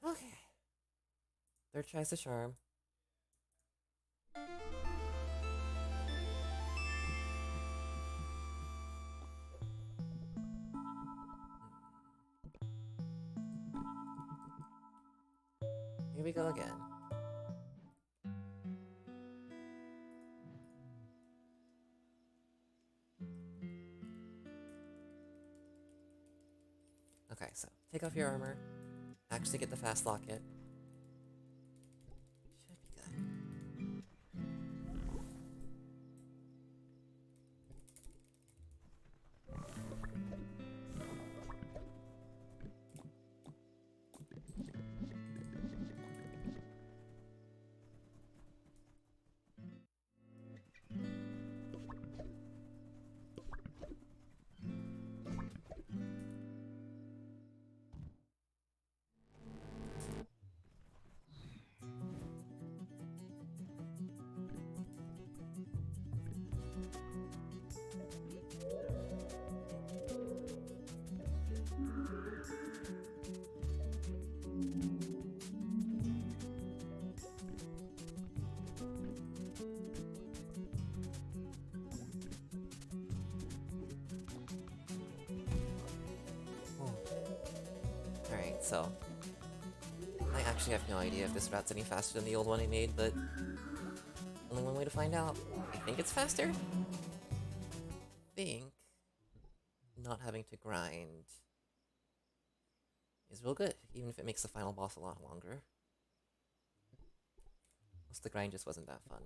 Okay. Third tries the charm. Here we go again. Okay, so take off your armor. Actually get the fast locket. Should be good. Alright, so I actually have no idea if this route's any faster than the old one I made, but only one way to find out. I think it's faster? I think not having to grind is real good, even if it makes the final boss a lot longer. Plus the grind just wasn't that fun.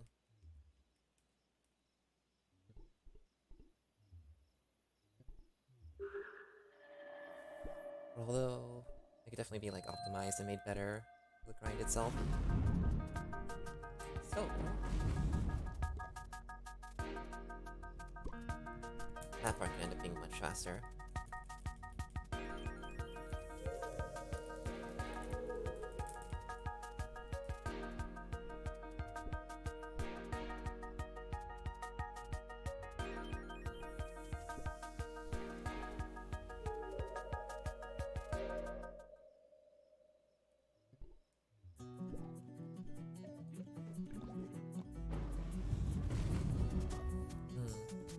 Although, it could definitely be like optimized and made better, the grind itself. So, that part can end up being much faster.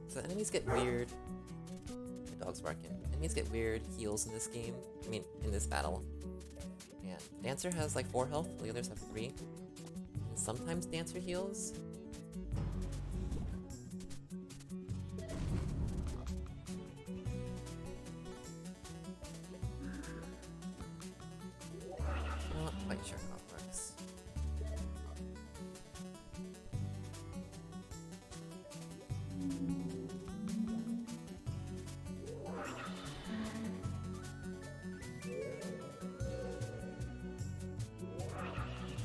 So enemies get weird. My dog's barking. Enemies get weird heals in this game. I mean, in this battle. And Dancer has like 4 health, the others have 3. And sometimes Dancer heals. Not quite sure how it works.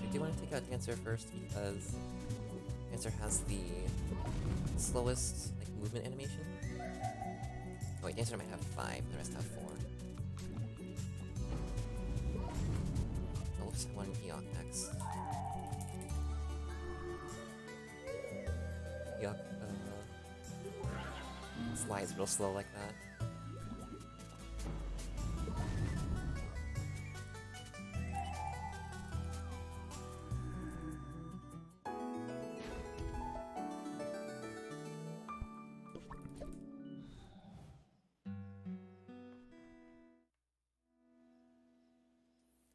I do want to take out Dancer first because Dancer has the slowest like movement animation. Oh wait, Dancer might have 5, the rest have 4. Oh, whoops, I want an Eok next. Eok, slides real slow like that.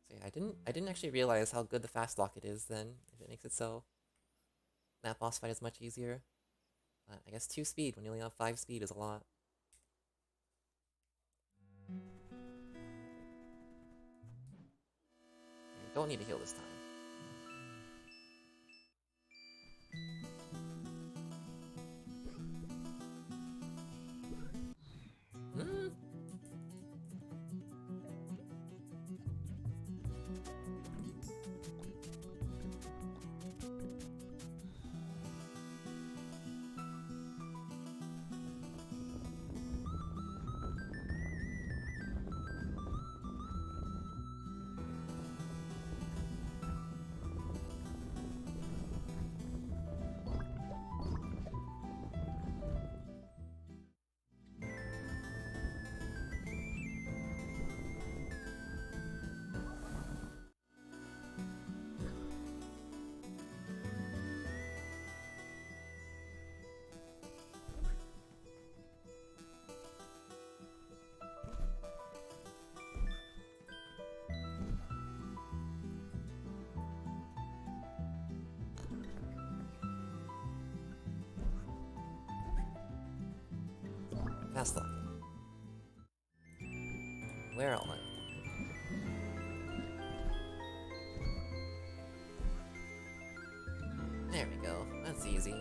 So yeah, I didn't actually realize how good the fast locket is then, if it makes it so. That boss fight is much easier. But I guess 2 speed when you only have 5 speed is a lot. And don't need to heal this time. Hmm? Fast luck. Where all that? There we go. That's easy.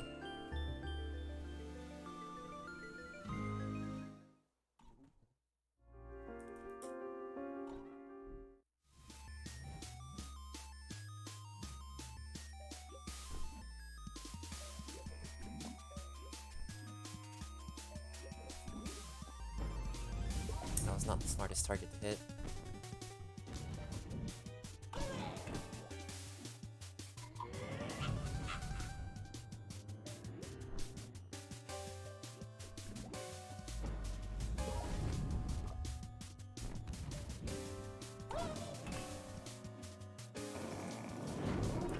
That was not the smartest target to hit.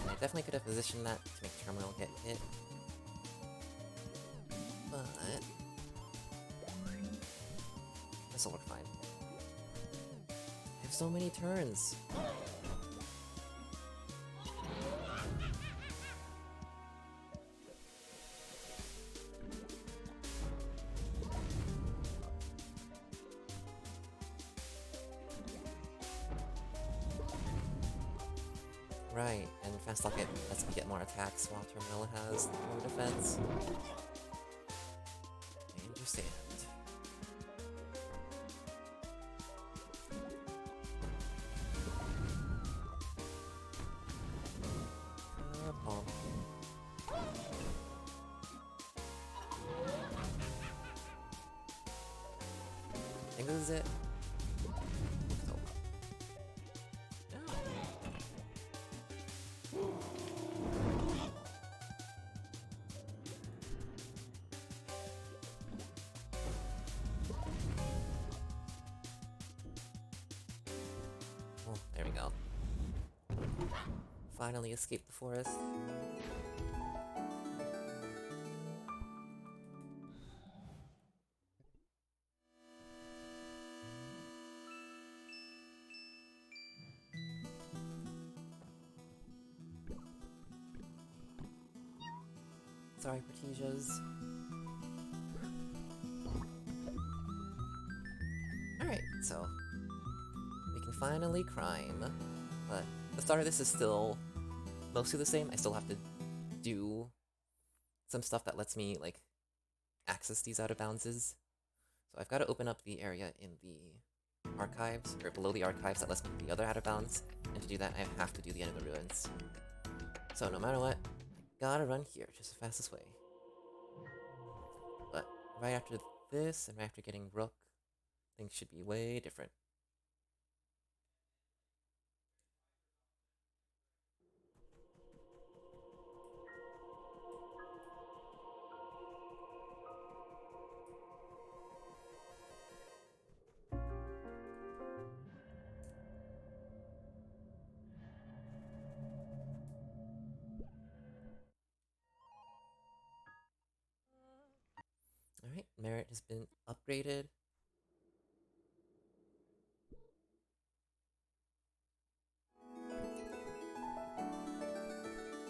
I definitely could have positioned that to make Terminal get hit. But this'll work fine. I have so many turns. Right, and Fast Lock lets me get more attacks while Terminal has more defense. I understand. Bomb. I think this is it. So. No. Oh, there we go. Finally escaped the forest. Sorry, Protesias. Alright, so we can finally crime, but the start of this is still mostly the same. I still have to do some stuff that lets me, like, access these out-of-boundses. So I've got to open up the area in the archives, or below the archives that lets me do the other out-of-bounds, and to do that I have to do the end of the ruins. So no matter what, I gotta run here, just the fastest way. But right after this, and right after getting Rook, things should be way different. Alright, Merit has been upgraded.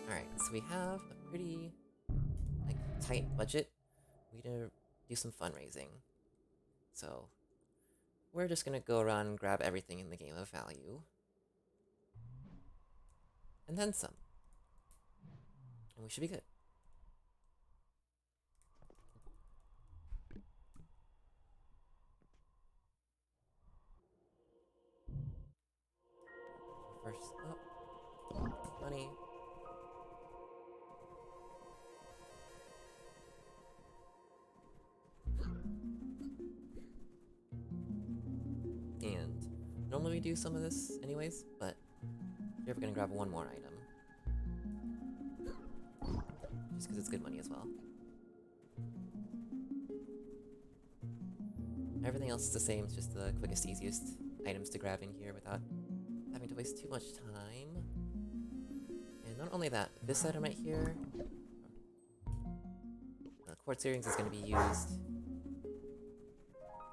Alright, so we have a pretty, like, tight budget. We need to do some fundraising. So we're just gonna go around and grab everything in the game of value. And then some. And we should be good. First up, money. And normally we do some of this anyways, but here we're gonna grab one more item. Just because it's good money as well. Everything else is the same, it's just the quickest, easiest items to grab in here without having to waste too much time. And not only that, this item right here, the quartz earrings is going to be used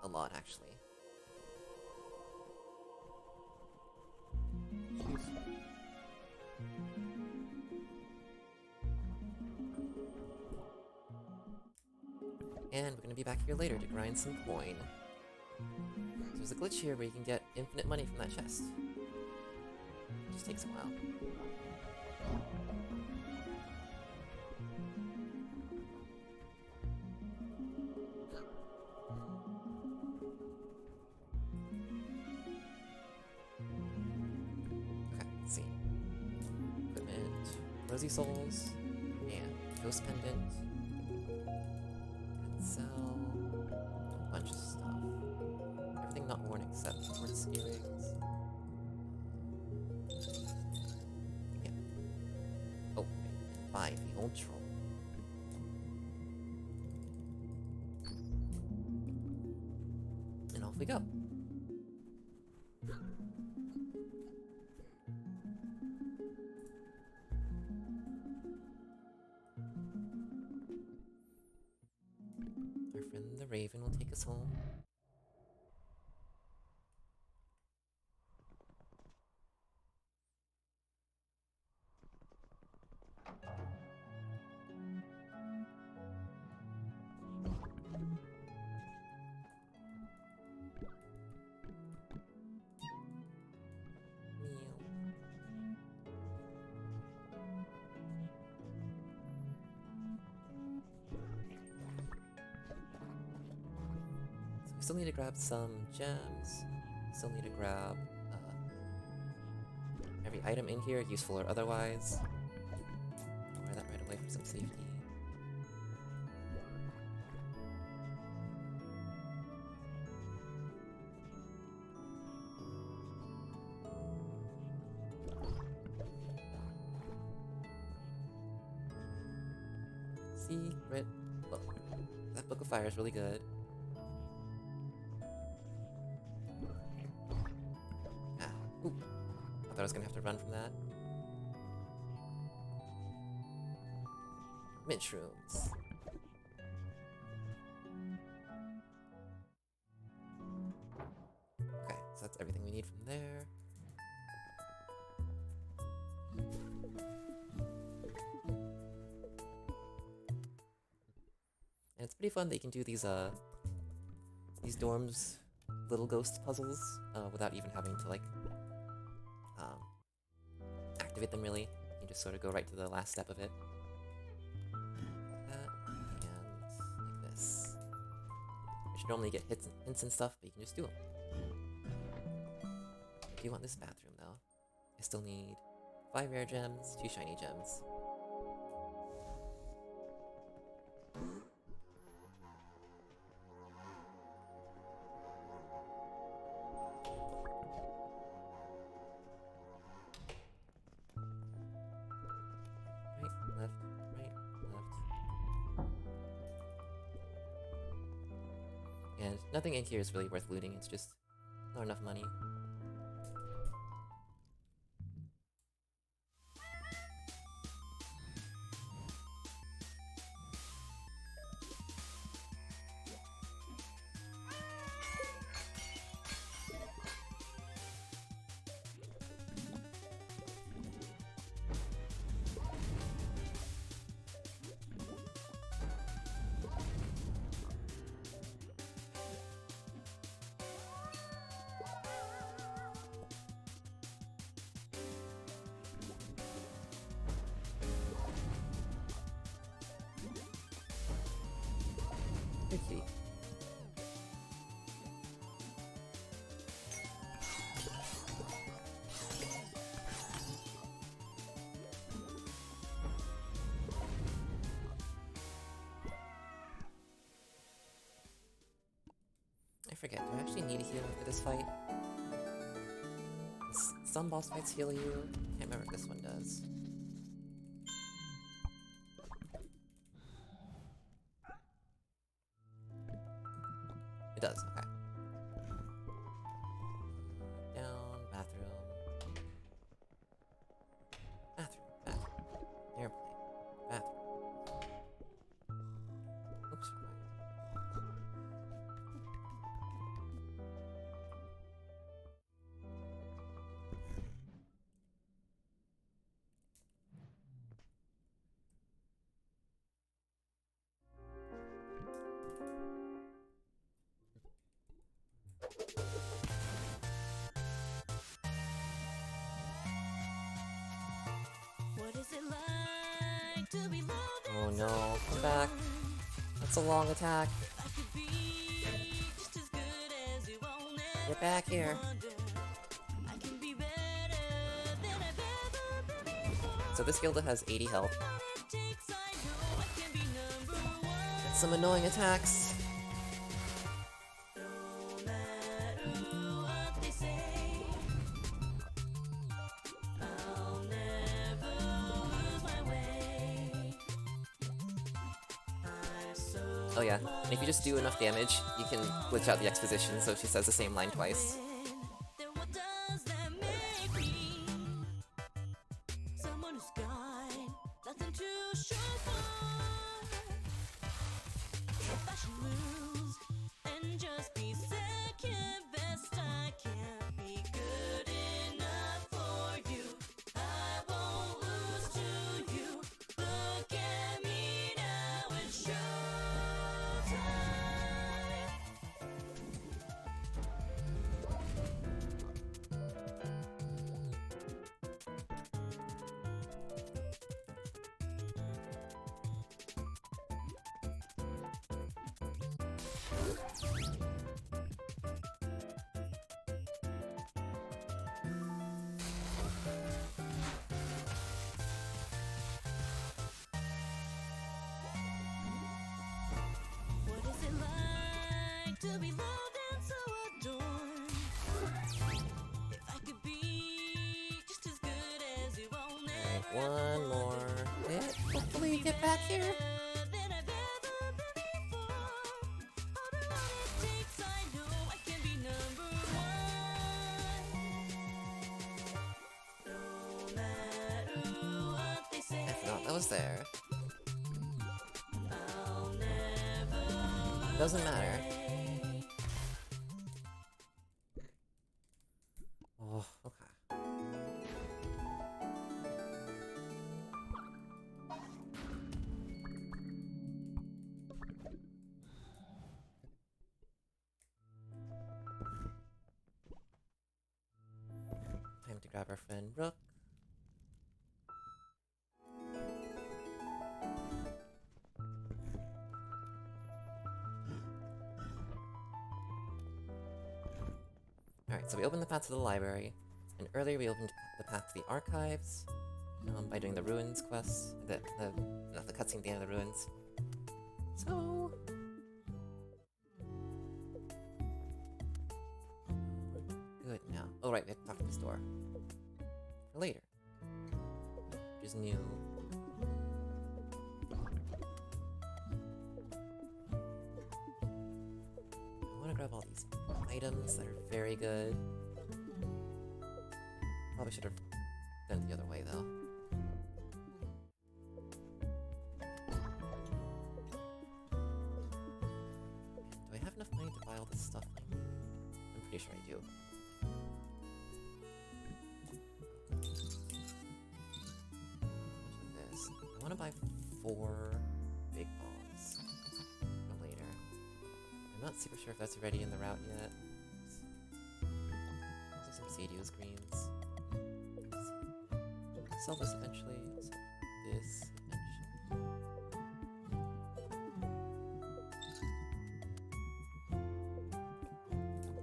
a lot, actually. And we're gonna be back here later to grind some coin. So there's a glitch here where you can get infinite money from that chest. It just takes a while. Okay, let's see. Equipment, Rosy Souls, and Ghost Pendant. Sell a bunch of stuff. Everything not worn except quartz earrings. Yeah. Oh, and buy the old troll. And off we go. Our friend the Raven will take us home. Still need to grab some gems. Still need to grab every item in here, useful or otherwise. I'll wear that right away for some safety. Secret book. That book of fire is really good. Ooh, I thought I was gonna have to run from that. Mint shrooms. Okay, so that's everything we need from there. And it's pretty fun that you can do these dorms little ghost puzzles without even having to like activate them really. You just sort of go right to the last step of it. Like that, and like this. You should normally get hints and stuff, but you can just do them. I do want this bathroom though. I still need 5 rare gems, 2 shiny gems. And nothing in here is really worth looting, it's just not enough money. Okay. I forget, do I actually need a heal for this fight? Some boss fights heal you. Can't remember if this one does. It does, okay. Down, bathroom. Bathroom. Airplane. Bathroom. Oops, Oh no, come back. That's a long attack. Get back here. So this Gilda has 80 health. That's some annoying attacks. Oh yeah, and if you just do enough damage, you can glitch out the exposition so she says the same line twice. One more hit. Hopefully you get back here. I forgot that was there. Doesn't matter. Oh, okay. Time to grab our friend Rook. Alright, so we opened the path to the library, and earlier we opened the path to the archives by doing the ruins quest, not the cutscene at the end of the ruins. So we're good now. Oh right, we have to talk to the store for later, which is new. I want to grab all these items that are very good. Probably should have done it the other way though. Do I have enough money to buy all this stuff? I'm pretty sure I do. How much of this? I want to buy 4 big bombs for later. I'm not super sure if that's already in the route yet. Also some Sadio's greens. Sell this eventually. Also this eventually.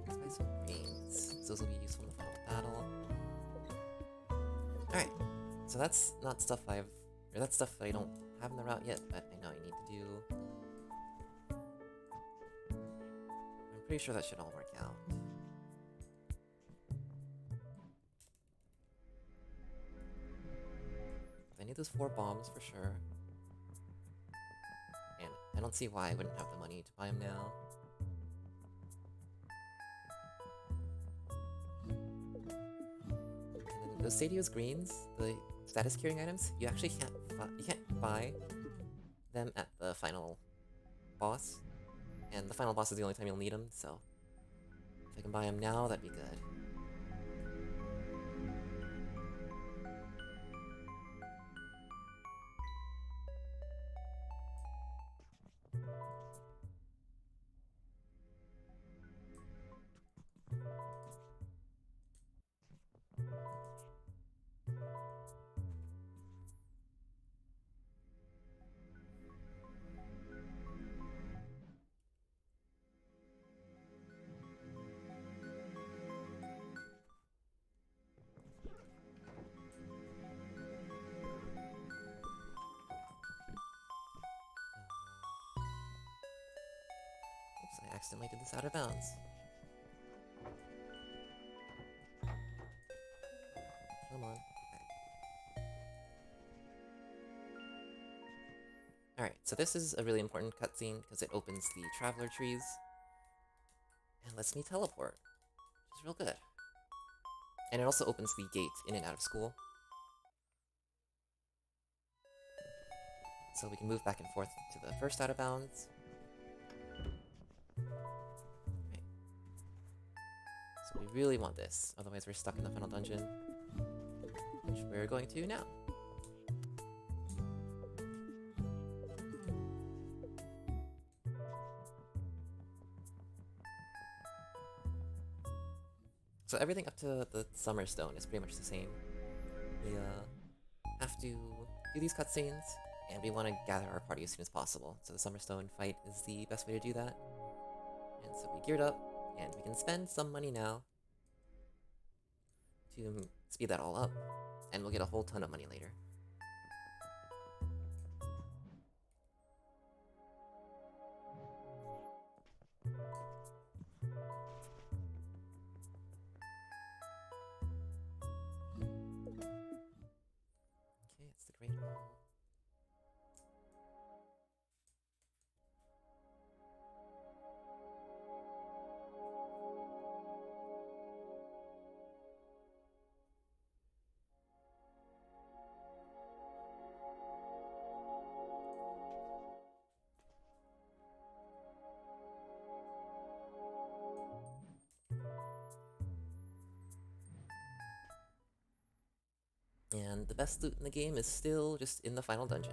Let's buy some greens. Those will be useful in the final battle. Alright. So that's not stuff that's stuff I don't have in the route yet, but I know I need to do. I'm pretty sure that should all work out. I need those 4 bombs for sure. And I don't see why I wouldn't have the money to buy them now. And then those Sadio's greens, the status curing items, you actually can't buy them at the final boss. And the final boss is the only time you'll need them, so if I can buy them now, that'd be good. I accidentally did this out of bounds. Come on. Okay. Alright, so this is a really important cutscene because it opens the traveler trees and lets me teleport, which is real good. And it also opens the gate in and out of school. So we can move back and forth to the first out of bounds. Right. So we really want this, otherwise we're stuck in the final dungeon, which we're going to now. So everything up to the Summer Stone is pretty much the same. We have to do these cutscenes, and we want to gather our party as soon as possible. So the Summer Stone fight is the best way to do that. And so we geared up, and we can spend some money now to speed that all up, and we'll get a whole ton of money later. Okay, it's the Great Hall. And the best loot in the game is still just in the final dungeon.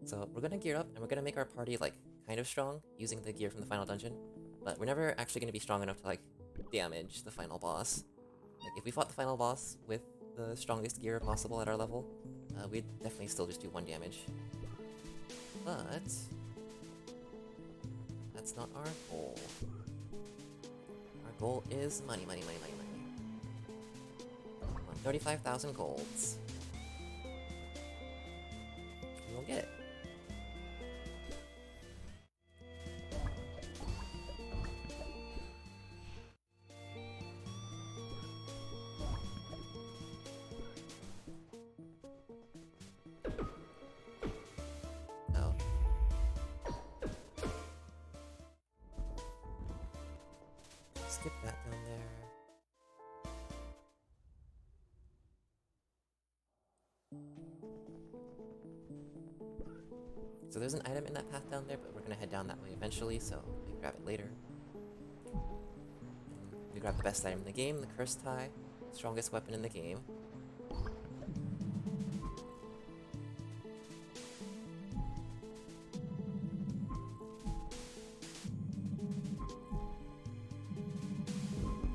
So we're gonna gear up and we're gonna make our party like kind of strong using the gear from the final dungeon, but we're never actually gonna be strong enough to like damage the final boss. Like if we fought the final boss with the strongest gear possible at our level, we'd definitely still just do 1 damage. But that's not our goal. Our goal is money, money, money, money, money. We want 35,000 golds. We will get it. Oh. Skip that down there. So there's an item in that path down there, but we're gonna head down that way eventually, so we can grab it later. We grab the best item in the game, the Cursed Tie, strongest weapon in the game.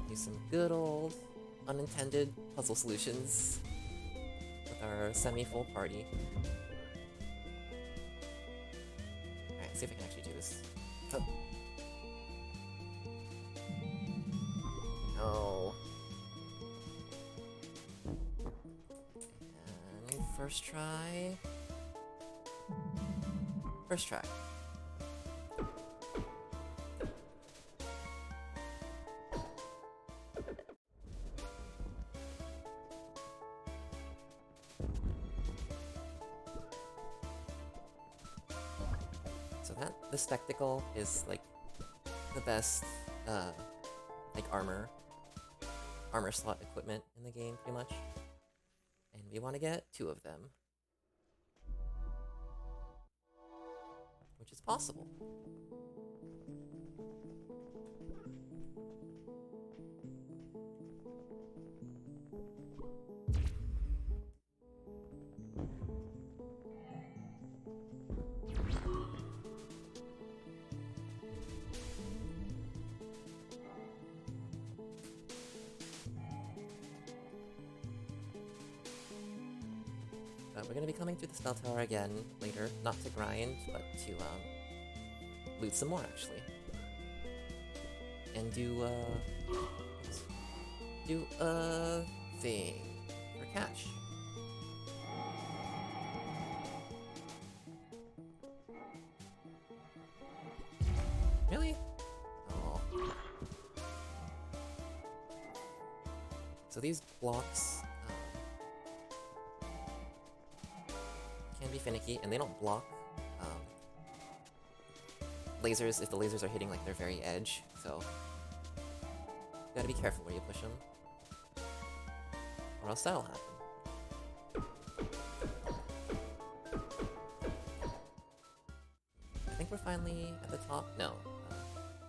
Do some good old unintended puzzle solutions with our semi-full party. Alright, see if I can actually do this. Oh. No. And first try. First try. So the spectacle is like the best like armor slot equipment in the game, pretty much. And we want to get 2 of them, which is possible. We're gonna be coming through the spell tower again later, not to grind, but to loot some more actually, and do a thing for cash. Really? Oh. So these blocks can be finicky, and they don't block lasers if the lasers are hitting like their very edge, so you gotta be careful where you push them, or else that'll happen. I think we're finally at the top. No,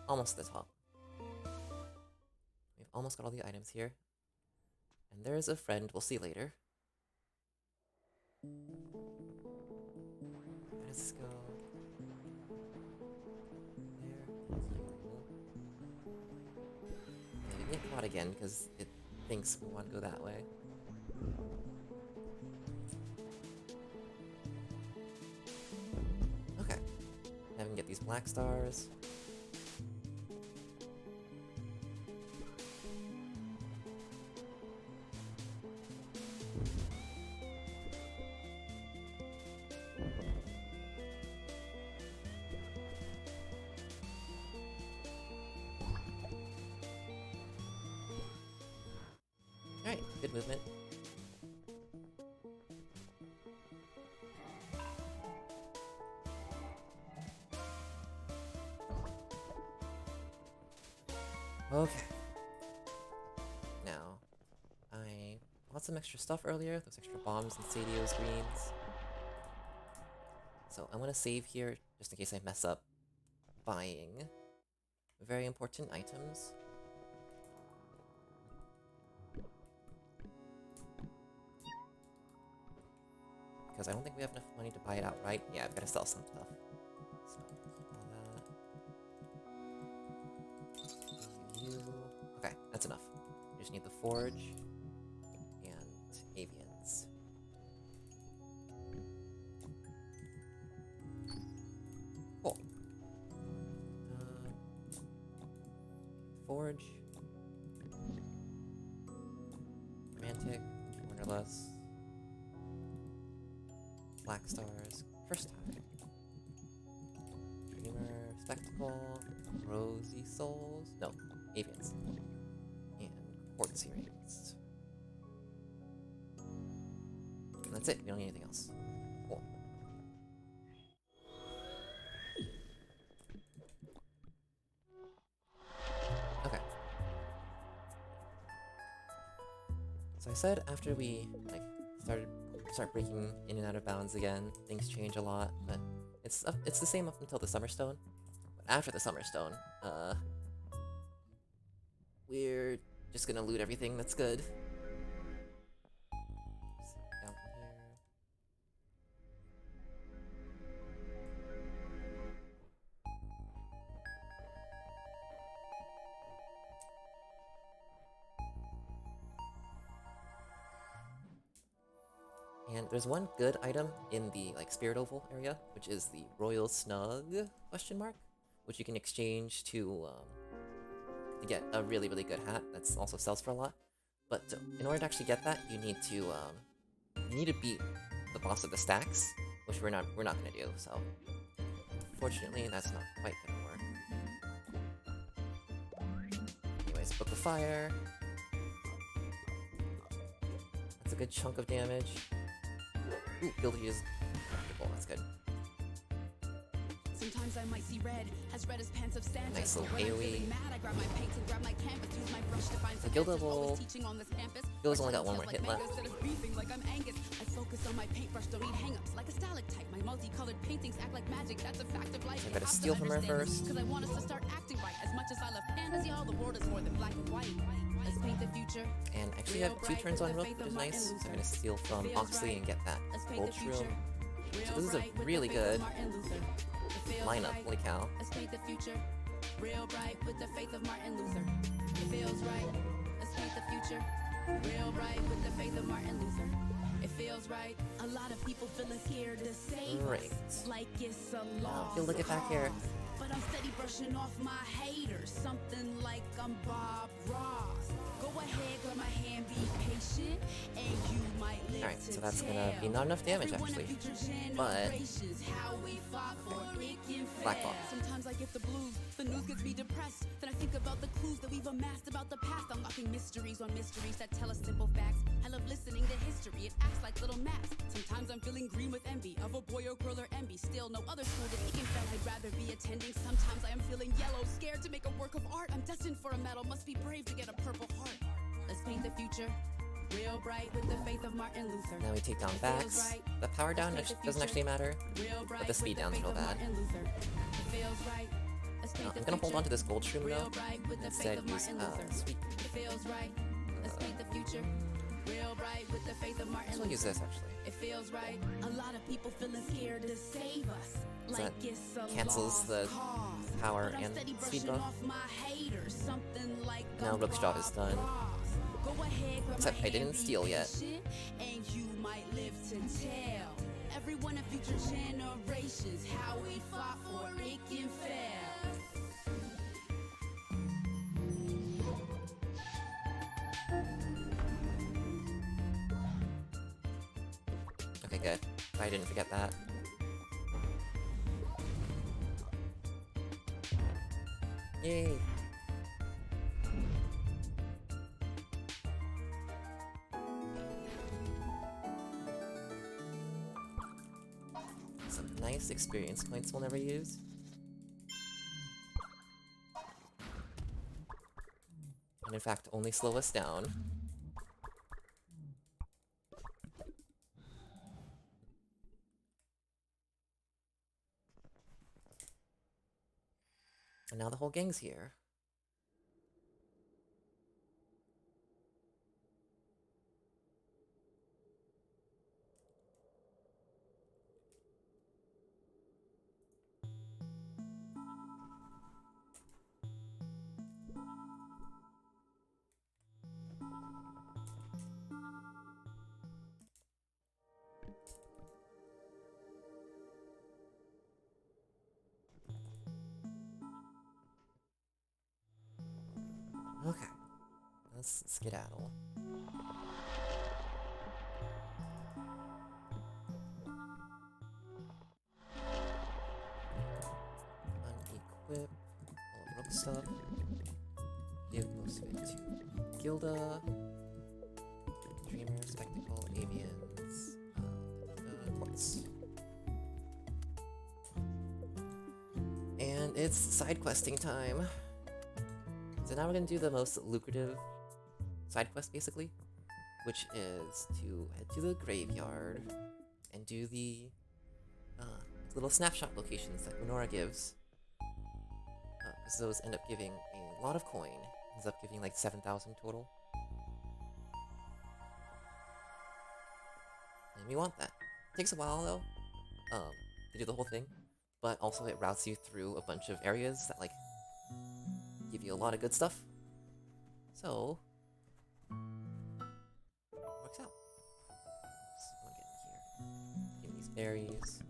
almost at the top. We've almost got all the items here. And there's a friend we'll see later. Where does this go? There. Yeah, we get caught again because it thinks we want to go that way. Okay. Now we can get these black stars. Alright, good movement. Okay. Now, I bought some extra stuff earlier, those extra bombs and Sadio's greens. So I want to save here, just in case I mess up buying very important items. Because I don't think we have enough money to buy it outright. Yeah, I've got to sell some stuff. So, keep all that. Okay, that's enough. We just need the forge and avians. Cool. Forge. Romantic. Wonderlust. Black stars, first time. Dreamer, spectacle, rosy souls, no, avians, and quartz earrings. And that's it. We don't need anything else. Cool. Okay. So I said after we start breaking in and out of bounds again, things change a lot, but it's the same up until the Summerstone. But after the Summerstone, we're just gonna loot everything that's good. Down from here. And there's one good item in the Spirit Oval area, which is the Royal Snug question mark, which you can exchange to get a really good hat that's also sells for a lot. But in order to actually get that, you need to beat the boss of the stacks, which we're not gonna do. So fortunately, that's not quite gonna work. Anyways, Book of Fire. That's a good chunk of damage. Ooh, guilty is practical, that's good. Sometimes I might see red as pants of sand. Nice little AoE. The Gilda's only got one more hit left. I focus on my paintbrush, don't need hang-ups like a stalactite. My multicolored paintings act like magic, that's a fact of life. So I gotta steal from her first. Because I want us to start acting right. As much as I love fantasy, all the world is more than black and white. Let's paint the future. And I actually have 2 turns on Rook, which is nice. So I'm gonna steal from Oxley and get that gold shroom. So this is a really good lineup, holy cow. Let's paint the future. Real bright with the faith of Martin Luther. It feels right. Let's paint the future. Real bright with the faith of Martin Luther. It feels right. A lot of people feel scared to say Great. like it's a law. Feel like it back here. But I'm steady brushing off my haters. Something like I'm Bob Ross. Go Alright, so that's gonna be not enough damage actually. But Black Ball. Sometimes I get the blues, the news gets me depressed. Then I think about the clues that we've amassed about the past. Unlocking mysteries on mysteries that tell us simple facts. I love listening to history, it acts like little maps. Sometimes I'm feeling green with envy of a boy or girl or envy. Still no other school than Ikenfell I'd rather be attending. Sometimes I am feeling yellow, scared to make a work of art. I'm destined for a medal, must be brave to get a purple heart. Let's paint the future real bright with the faith of Martin Luther. Now we take down backs. The power down doesn't actually matter, but the speed down's real bad. I'm gonna hold on to this gold shroom though, instead use sweet. So I'll use this actually. It feels right. A lot of people feeling scared to save us. So that cancels the power and speed buff. Now Rook's job is done. Except I didn't steal yet. And you might live to tell everyone in future generations how we fought for Ikenfell. Okay, good. I didn't forget that. Yay! Some nice experience points we'll never use. And in fact, only slow us down. And now the whole gang's here. Okay, let's skedaddle. Unequip all of Rook stuff. Give most of it to Gilda, Dreamer, Spectacle, Avians, Quartz. And it's side questing time. So now we're gonna do the most lucrative side quest, basically, which is to head to the graveyard and do the little snapshot locations that Renora gives. Because those end up giving a lot of coin. Ends up giving like 7,000 total. And we want that. Takes a while though, to do the whole thing, but also it routes you through a bunch of areas that like give you a lot of good stuff. So works out. So I want to get in here. Give me these berries.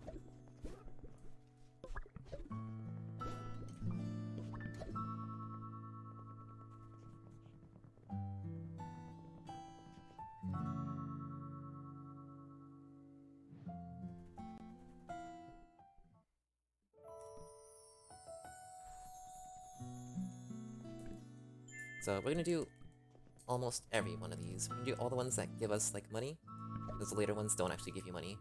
So we're gonna do almost every one of these. We're gonna do all the ones that give us like money, because the later ones don't actually give you money.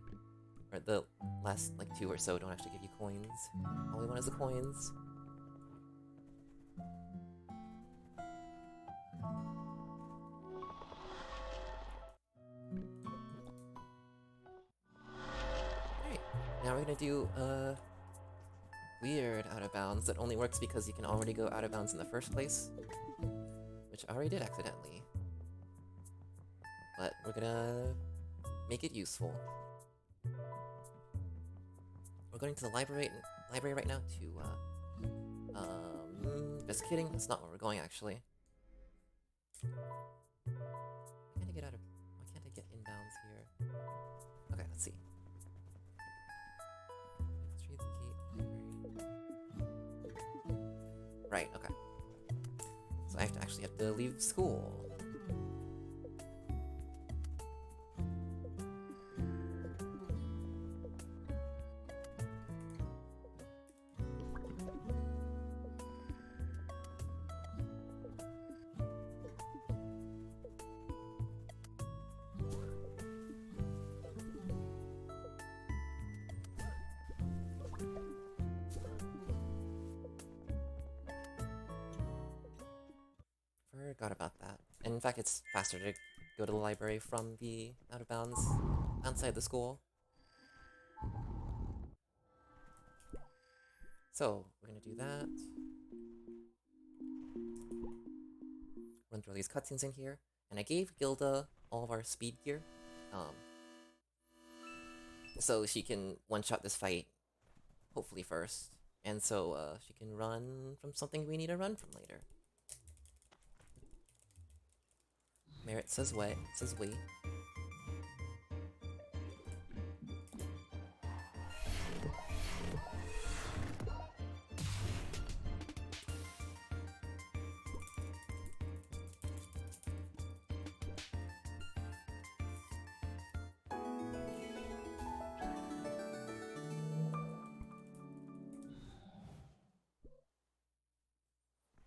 Or the last like 2 or so don't actually give you coins. All we want is the coins. Alright, now we're gonna do weird out-of-bounds that only works because you can already go out-of-bounds in the first place. Which I already did accidentally. But we're gonna make it useful. We're going to the library right now to, just kidding, that's not where we're going actually. Why can't I get inbounds here? Okay, let's see. Let's read the gate library. Right, okay. So I actually have to leave school. forgot about that. And in fact, it's faster to go to the library from the out-of-bounds outside the school. So, we're gonna do that. Run through all these cutscenes in here. And I gave Gilda all of our speed gear. So she can one-shot this fight, hopefully first. And so she can run from something we need to run from later. Merit says wait.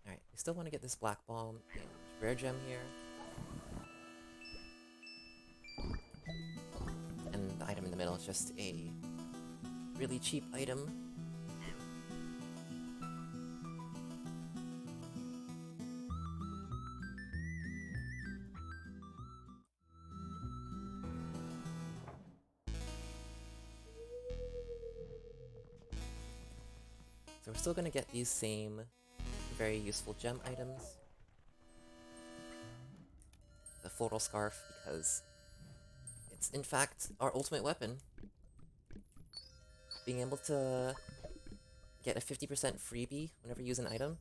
Alright, we still want to get this black bomb and rare gem here. And the item in the middle is just a really cheap item. So we're still gonna get these same very useful gem items. The floral scarf, because it's in fact our ultimate weapon. Being able to get a 50% freebie whenever you use an item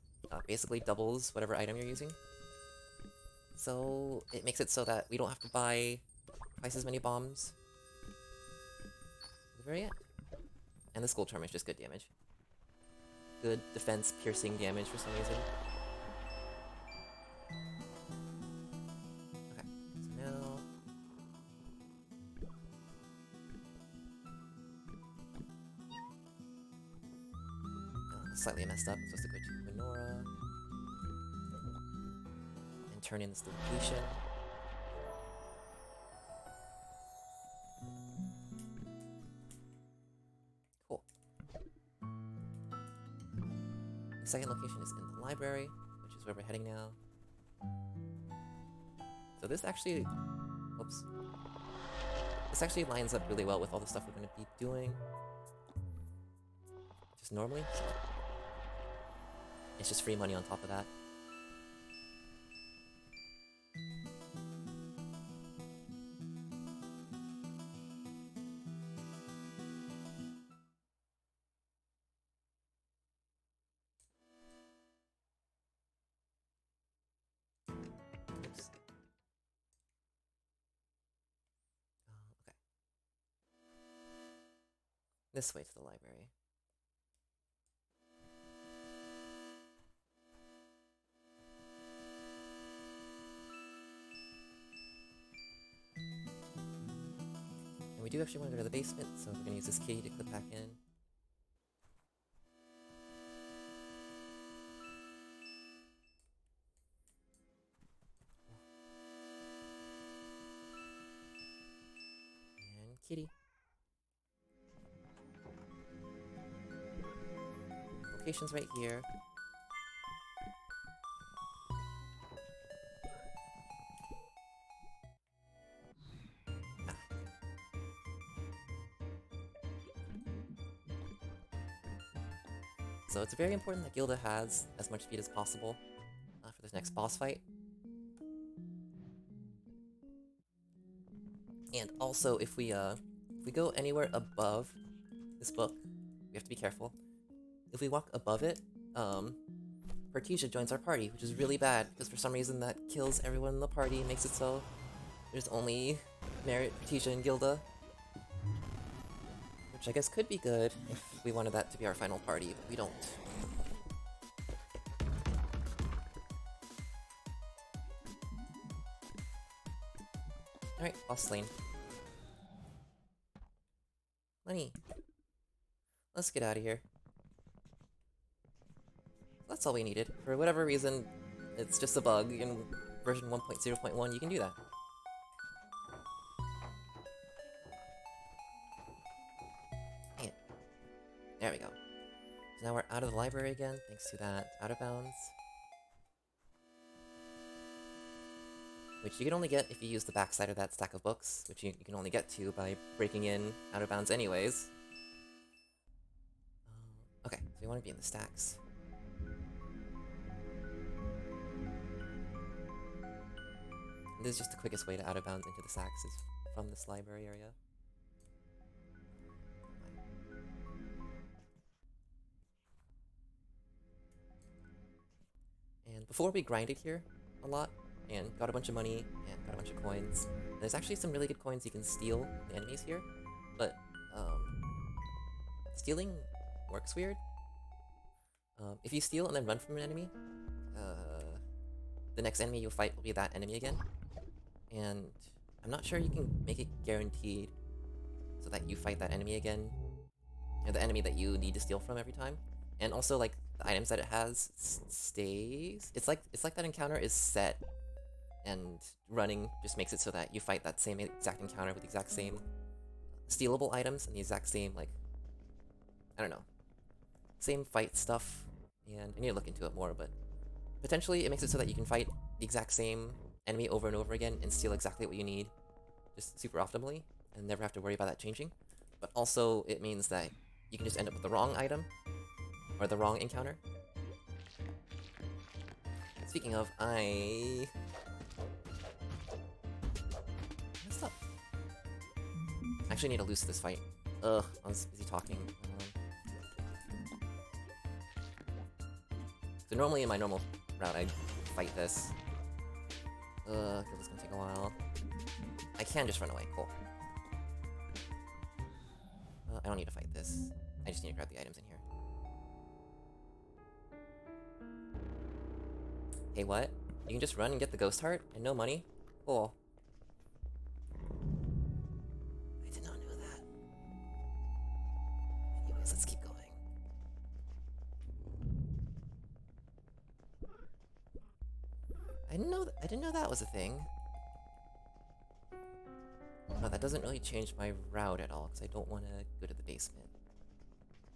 basically doubles whatever item you're using. So it makes it so that we don't have to buy twice as many bombs. At the very end. And the skull charm is just good damage. Good defense piercing damage for some reason. Okay, so now... slightly messed up, I'm supposed to go to Menorah. And turn in this location. Cool. The second location is in the library, which is where we're heading now. So this actually... Whoops. This actually lines up really well with all the stuff we're going to be doing. Just normally, so... It's just free money on top of that. Oops. Okay. This way to the library. And we do actually want to go to the basement, so we're going to use this key to clip back in. And kitty. Location's right here. So it's very important that Gilda has as much speed as possible for this next boss fight. And also, if we go anywhere above this book, we have to be careful. If we walk above it, Pertisia joins our party, which is really bad, because for some reason that kills everyone in the party and makes it so there's only Merit, Pertisia, and Gilda. Which I guess could be good if we wanted that to be our final party, but we don't. Alright, boss slain. Money. Let's get out of here. That's all we needed. For whatever reason, it's just a bug in version 1.0.1, you can do that. There we go. So now we're out of the library again, thanks to that out-of-bounds. which you can only get if you use the backside of that stack of books, which you can only get to by breaking in out of bounds anyways. Okay, so you want to be in the stacks. And this is just the quickest way to out of bounds into the stacks is from this library area. And before we grinded here a lot, and got a bunch of money, and got a bunch of coins, and there's actually some really good coins you can steal from the enemies here, but, stealing works weird. If you steal and then run from an enemy, the next enemy you'll fight will be that enemy again, and I'm not sure you can make it guaranteed so that you fight that enemy again, or the enemy that you need to steal from every time. And also, like, the items that it has stays. It's like that encounter is set, and running just makes it so that you fight that same exact encounter with the exact same stealable items and the exact same, like, I don't know, same fight stuff. And I need to look into it more, but potentially it makes it so that you can fight the exact same enemy over and over again and steal exactly what you need, just super optimally, and never have to worry about that changing. But also, it means that you can just end up with the wrong item, or the wrong encounter. Speaking of, I messed up. I actually need to lose this fight. Ugh, I was busy talking. So normally in my normal route, I'd fight this. Ugh, this is gonna take a while. I can just run away, cool. I don't need to fight this. I just need to grab the items in here. Hey, what? You can just run and get the ghost heart and no money? Cool. I did not know that. Anyways, let's keep going. I didn't know that was a thing. No, that doesn't really change my route at all, because I don't want to go to the basement.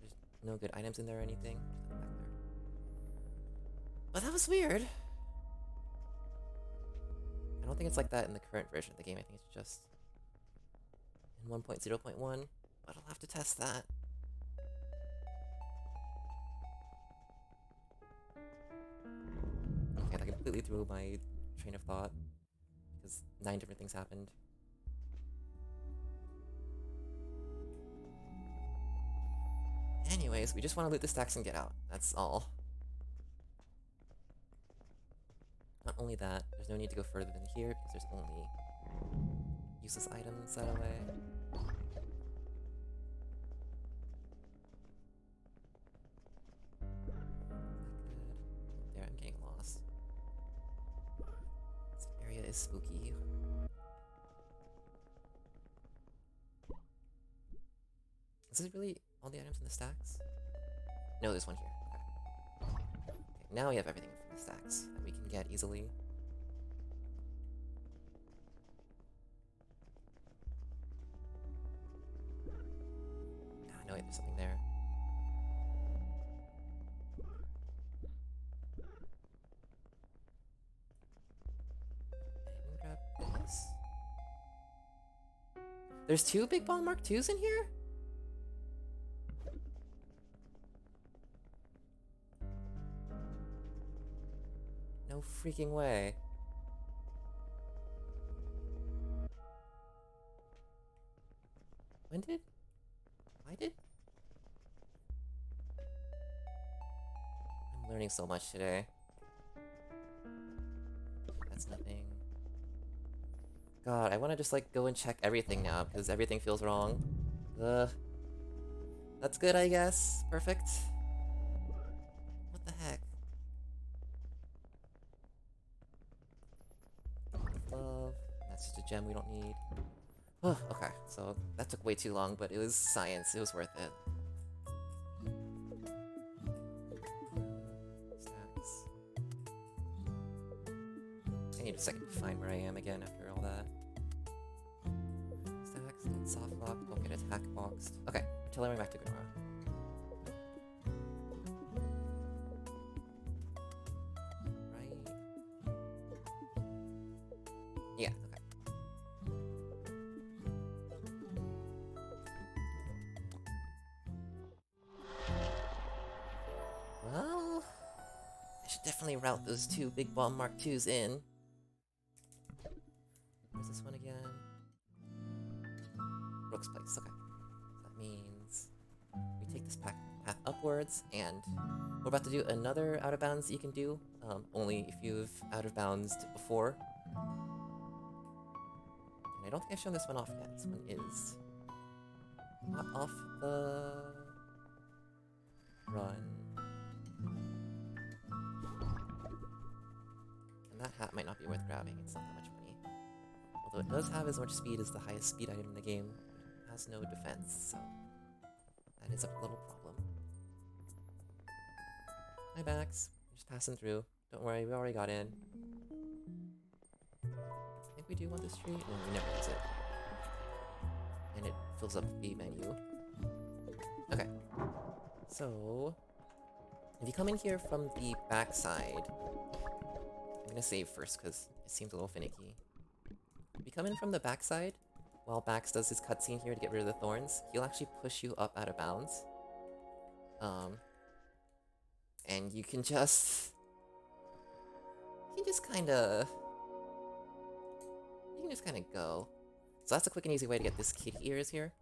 There's no good items in there or anything. There's nothing back there. But that was weird. I don't think it's like that in the current version of the game. I think it's just in 1.0.1, but I'll have to test that. Okay, that completely threw my train of thought, because 9 different things happened. Anyways, we just want to loot the stacks and get out. That's all. Not only that, there's no need to go further than here, because there's only useless items that away. There, I'm getting lost. This area is spooky. Is this really all the items in the stacks? No, there's one here. Okay. Now we have everything from the stacks that we can get easily. I know there's something there. I can grab this. There's 2 Big Ball Mark IIs in here? No freaking way. Why did? I'm learning so much today. That's nothing. God, I want to just like go and check everything now, because everything feels wrong. That's good, I guess. Perfect. What the heck? Love. That's just a gem we don't need. Oh, okay, so that took way too long, but it was science. It was worth it. Stacks. I need a second to find where I am again after all that. Stacks, need soft lock, don't get attack boxed. Okay, artillery back to Gunora. should definitely route those 2 big bomb Mark IIs in. Where's this one again? Rook's place, okay. So that means we take this path upwards, and we're about to do another out of bounds that you can do, only if you've out of bounds before. And I don't think I've shown this one off yet. This one is not off the run. And that hat might not be worth grabbing, it's not that much money. Although it does have as much speed as the highest speed item in the game, it has no defense, so that is a little problem. Hi Max, we're just passing through. Don't worry, we already got in. I think we do want this tree, and we never use it. And it fills up the menu. Okay, so if you come in here from the back side, I'm gonna save first because it seems a little finicky. If you come in from the back side, while Bax does his cutscene here to get rid of the thorns, he'll actually push you up out of bounds. And you can just kinda go. So that's a quick and easy way to get this kitty ears here.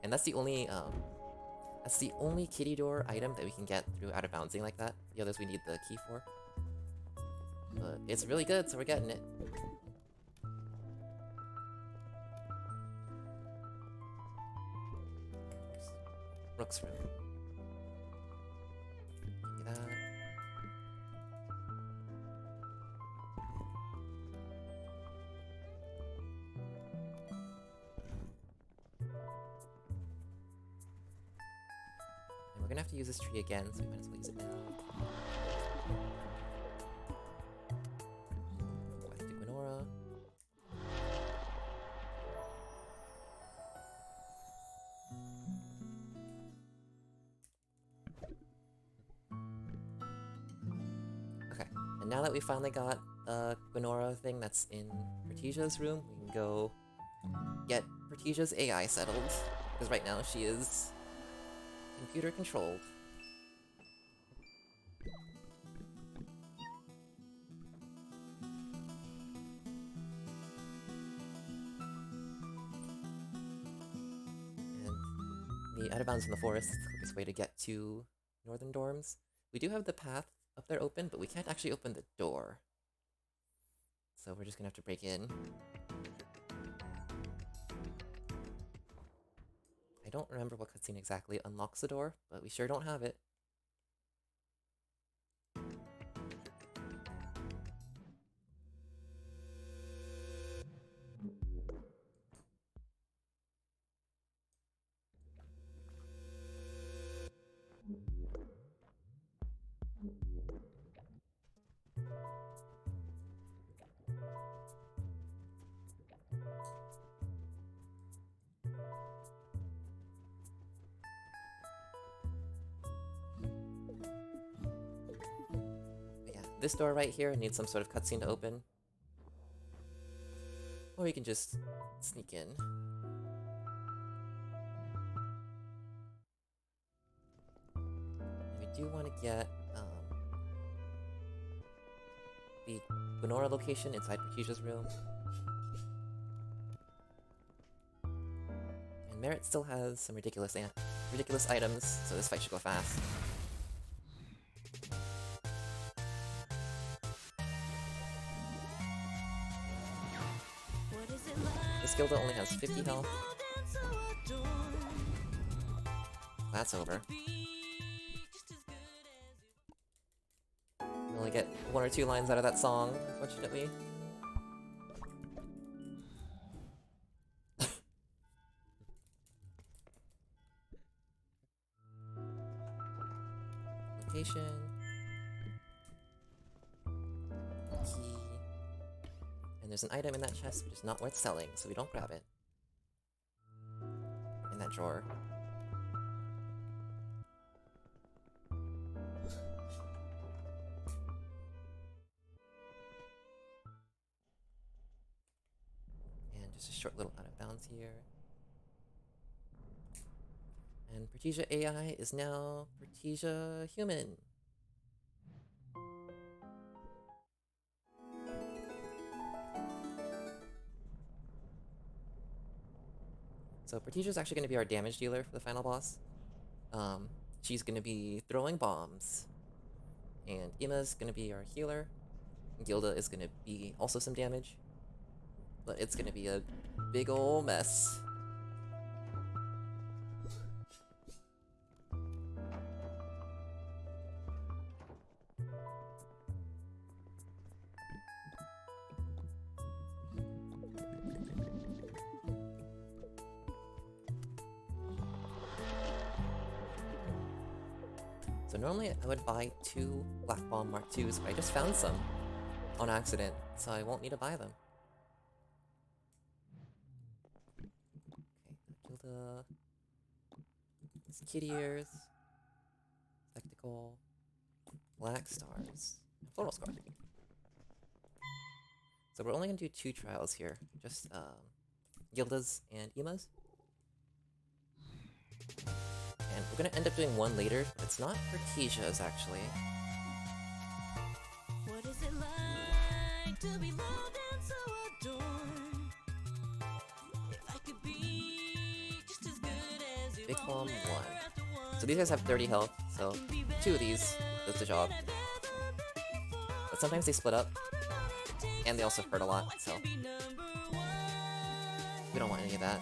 And that's the only kitty door item that we can get through out of bouncing like that. The others we need the key for. But it's really good, so we're getting it. Rook's room. Give me that. And we're gonna have to use this tree again, so we might as well use it now. And now that we finally got the Gwenora thing that's in Pertesia's room, we can go get Pertesia's AI settled. Because right now she is computer controlled. And the out of bounds in the forest is the quickest way to get to northern dorms. We do have the path up there open, but we can't actually open the door. So we're just gonna have to break in. I don't remember what cutscene exactly unlocks the door, but we sure don't have it. This door right here needs some sort of cutscene to open. Or you can just sneak in. And we do want to get the Gwenora location inside Pertesia's room. And Merit still has some ridiculous items, so this fight should go fast. This Gilda only has 50 health. That's over. We only get 1 or 2 lines out of that song, unfortunately. Location. Key. And there's an item in that chest which is not worth selling, so we don't grab it. In that drawer. And just a short little out of bounds here. And Pertesia AI is now Pertesia Human. So Particia's actually going to be our damage dealer for the final boss. She's going to be throwing bombs. And Ima's going to be our healer. Gilda is going to be also some damage. But it's going to be a big ol' mess. So normally I would buy 2 Black Bomb Mark IIs, but I just found some on accident, so I won't need to buy them. Okay, Gilda. It's Kitty Ears. Spectacle. Black Stars. And Photo Scar. So we're only gonna do 2 trials here. Just Gilda's and Ima's. And we're gonna end up doing one later, but it's not Particia's actually. What is it like to be loved and so adored? If I could be just as good as you. Big Bomb 1. So these guys have 30 health, so 2 of these does the job. But sometimes they split up, and they also hurt a lot, so we don't want any of that.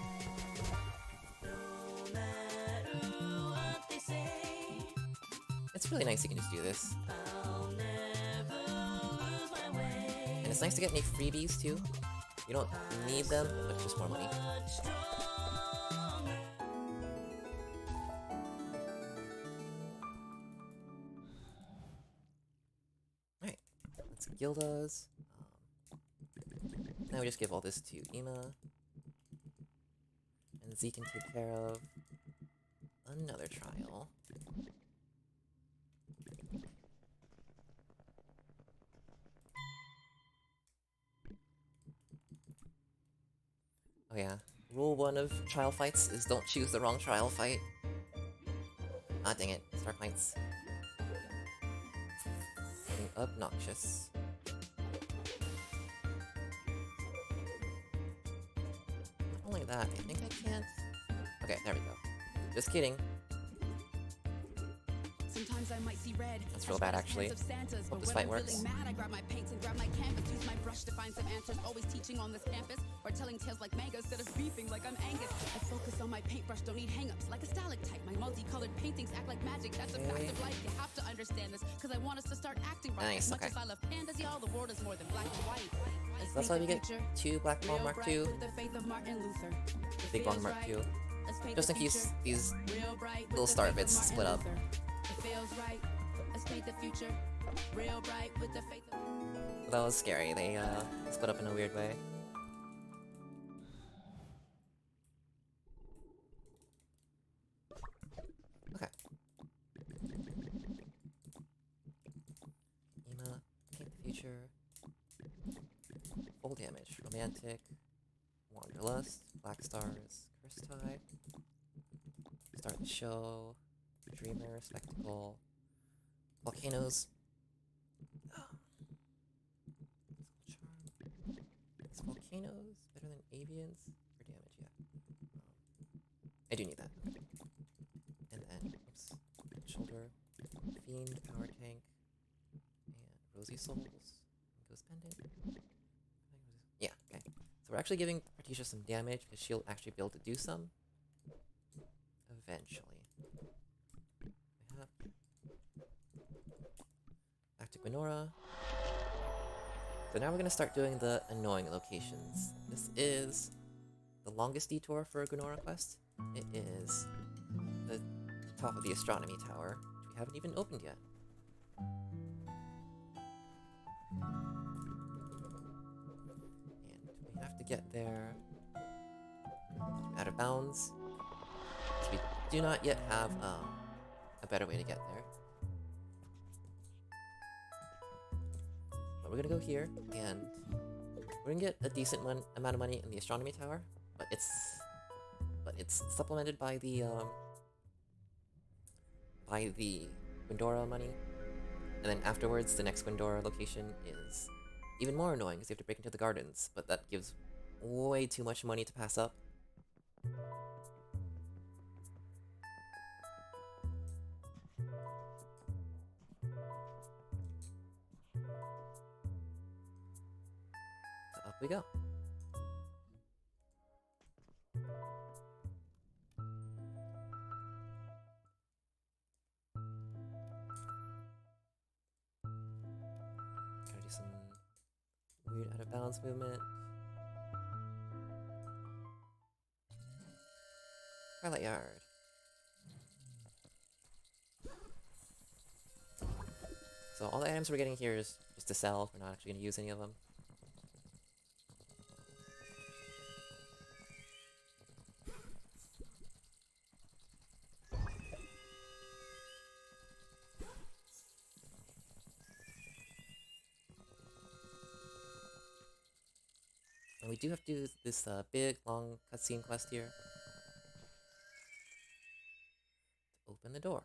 It's really nice you can just do this. And it's nice to get any freebies too. You don't need them, but just more money. Alright, that's Gilda's. Now we just give all this to Ima. And Z can take care of another trial. Oh yeah, rule 1 of trial fights is don't choose the wrong trial fight. Ah, dang it, Star Pints. Getting obnoxious. Not only that, I think I can't... Okay, there we go. Just kidding. Sometimes I might see red. That's real bad, actually. Hope this fight works. Mad, I grab my paints and grab my canvas, use my brush to find some answers. Always teaching on this campus, or telling tales like manga instead of beefing like I'm Angus. I focus on my paintbrush, don't need hang-ups like a stalactite. My multicolored paintings act like magic. That's a fact of life. You have to understand this, because I want us to start acting right. Nice, As much okay. as I love pandas, y'all, the world is more than black and white. So that's why we get 2 Black Bomb Mark II, Big Bomb Mark II. Just in case these little star bits split up. It feels right. Let's paint the future real bright with the faith of... That was scary, they split up in a weird way. Okay. Ima, paint the future. Full damage, romantic, wanderlust, black stars, curse tide. Start the show, dreamer, spectacle, volcanoes. Is volcanoes better than avians for damage? Yeah. I do need that. And then, oops, shoulder, fiend, power tank, and rosy souls, ghost pendant. Yeah, okay. So we're actually giving Particia some damage because she'll actually be able to do some eventually. We have back to Gwenora. So now we're gonna start doing the annoying locations. This is the longest detour for a Gwenora quest. It is the top of the astronomy tower, which we haven't even opened yet. And we have to get there out of bounds. So we do not yet have a better way to get there. But we're gonna go here, and we're gonna get a decent amount of money in the astronomy tower, but it's supplemented by the Gwendora money, and then afterwards the next Gwendora location is even more annoying because you have to break into the gardens, but that gives way too much money to pass up. we go. Gotta do some weird out-of-bounds movement. Twilight Yard. So all the items we're getting here is just to sell. We're not actually going to use any of them. And we do have to do this big, long cutscene quest here. To open the door.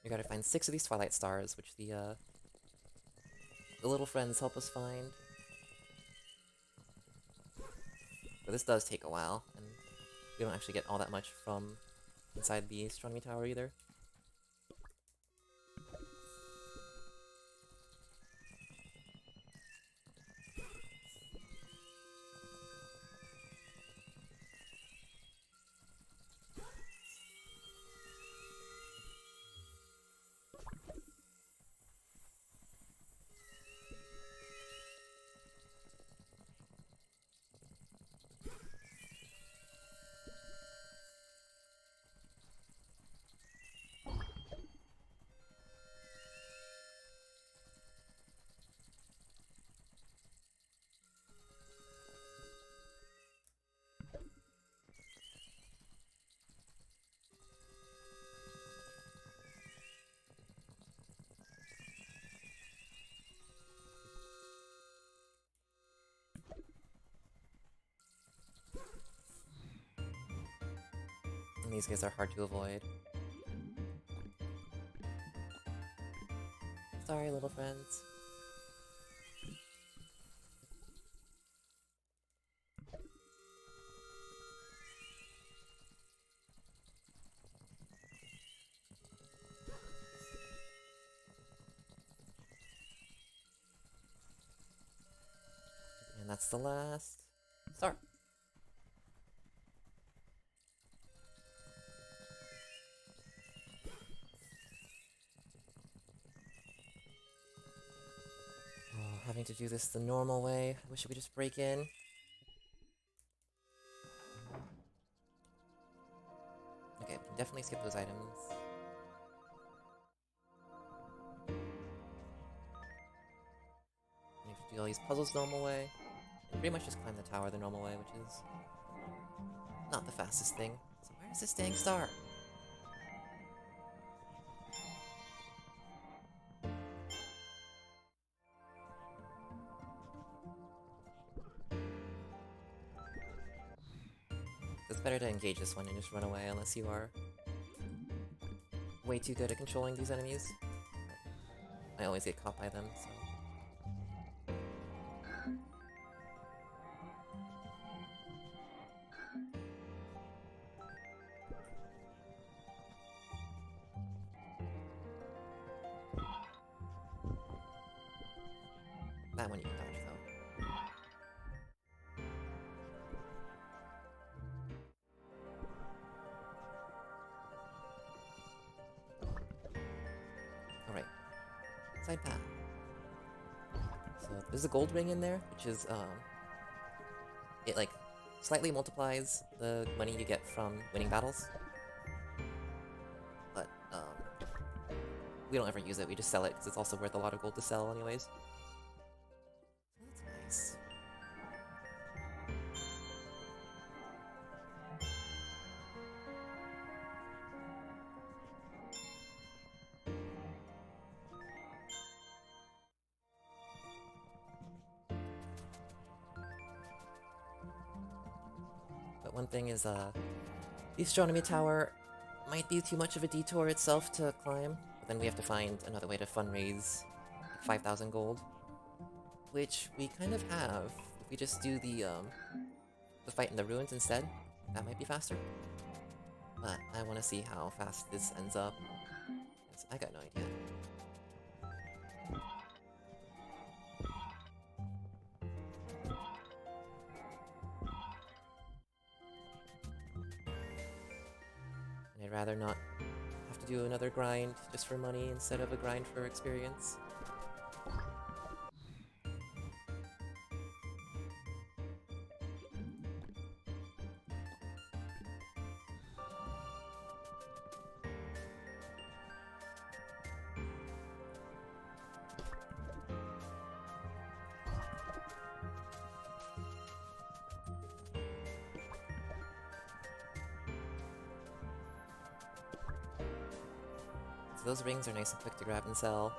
We gotta find 6 of these Twilight Stars, which the little friends help us find. But this does take a while, and we don't actually get all that much from inside the Astronomy Tower either. And these guys are hard to avoid. Sorry, little friends. And that's the last star. Having to do this the normal way. I wish we could just break in. Okay, we can definitely skip those items. And we have to do all these puzzles the normal way. And pretty much just climb the tower the normal way, which is not the fastest thing. So where's this dang star? It's better to engage this one and just run away unless you are way too good at controlling these enemies. I always get caught by them, so... That one you can dodge, though. Alright. Side path. So there's a gold ring in there, which is, it, like, slightly multiplies the money you get from winning battles. But, we don't ever use it, we just sell it, because it's also worth a lot of gold to sell anyways. That's nice. But one thing is, the Astronomy Tower might be too much of a detour itself to climb, but then we have to find another way to fundraise 5,000 gold. Which we kind of have. If we just do the fight in the ruins instead, that might be faster. But I want to see how fast this ends up. I got no idea. And I'd rather not have to do another grind just for money instead of a grind for experience. So those rings are nice and quick to grab and sell.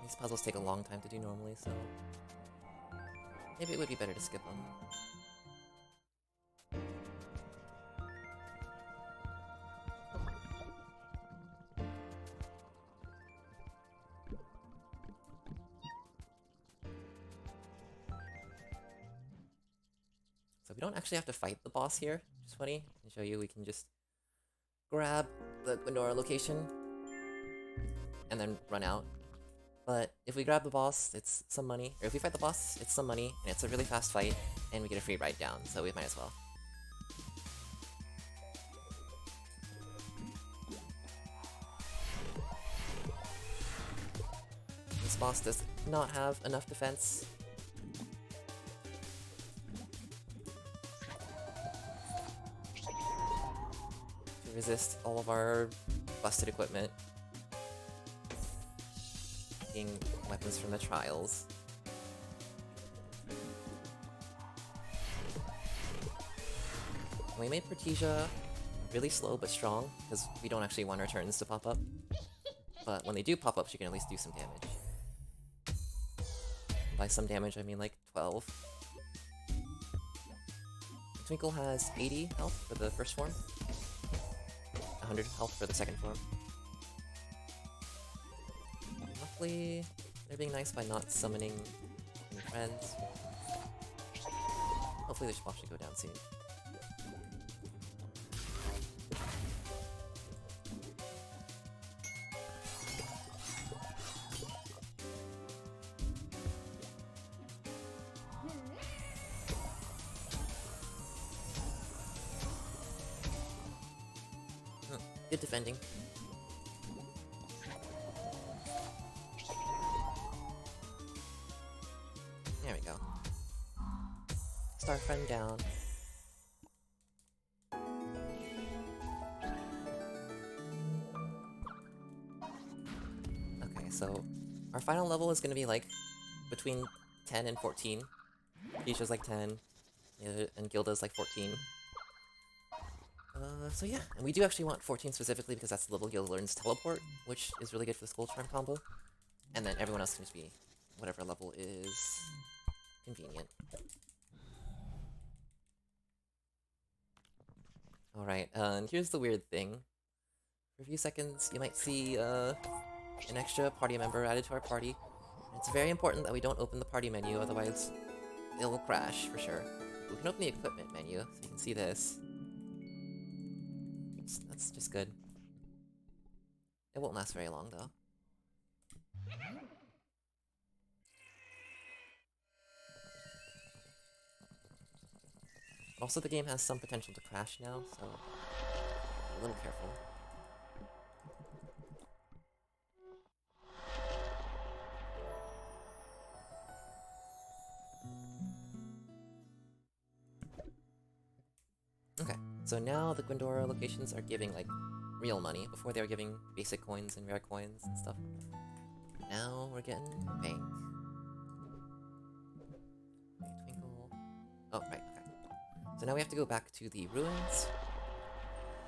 These puzzles take a long time to do normally, so maybe it would be better to skip them. So we don't actually have to fight the boss here, which is funny. I can show you, we can just grab the Gwyndora location and then run out. But if we grab the boss, it's some money. Or if we fight the boss, it's some money, and it's a really fast fight, and we get a free ride down, so we might as well. This boss does not have enough defense. To resist all of our busted equipment. Weapons from the trials. We made Pertisia really slow but strong, because we don't actually want our turns to pop up. But when they do pop up, she can at least do some damage. By some damage, I mean like 12. Twinkle has 80 health for the first form, 100 health for the second form. Hopefully, they're being nice by not summoning any friends. Hopefully this boss should go down soon. Good defending. There we go. Star friend down. Okay, so our final level is gonna be like between 10 and 14. Keisha's like 10, and Gilda's like 14. So yeah, and we do actually want 14 specifically because that's the level Gilda learns Teleport, which is really good for the Skull Charm combo. And then everyone else can just be whatever level is convenient. Alright, and here's the weird thing. For a few seconds, you might see an extra party member added to our party. And it's very important that we don't open the party menu, otherwise it'll crash for sure. We can open the equipment menu, so you can see this. That's just good. It won't last very long, though. Also, the game has some potential to crash now, so a little careful. Okay, so now the Gwyndora locations are giving, like, real money. Before they were giving basic coins and rare coins and stuff. Now we're getting bank. Okay, Twinkle. Oh, right, okay. So now we have to go back to the ruins.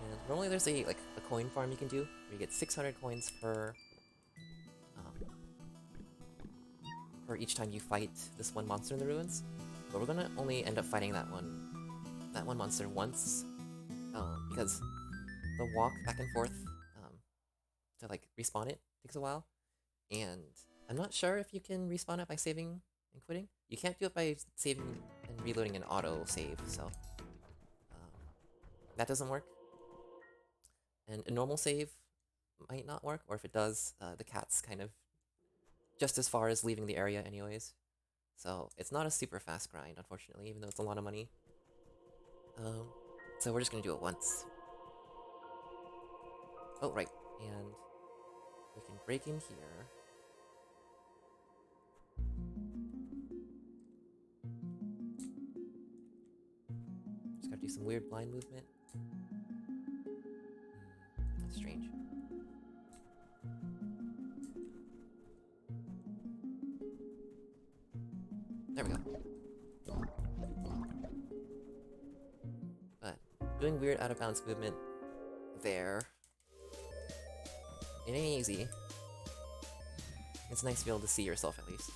And normally there's a coin farm you can do, where you get 600 coins per each time you fight this one monster in the ruins. But we're gonna only end up fighting that one monster once, because the walk back and forth to like respawn it takes a while. And I'm not sure if you can respawn it by saving and quitting. You can't do it by saving and reloading an auto save, so that doesn't work. And a normal save might not work, or if it does, the cat's kind of just as far as leaving the area anyways. So it's not a super fast grind, unfortunately, even though it's a lot of money. So we're just gonna do it once. Oh, right, and we can break in here. Just gotta do some weird blind movement. That's strange. There we go. But doing weird out-of-bounds movement there. It ain't easy. It's nice to be able to see yourself at least.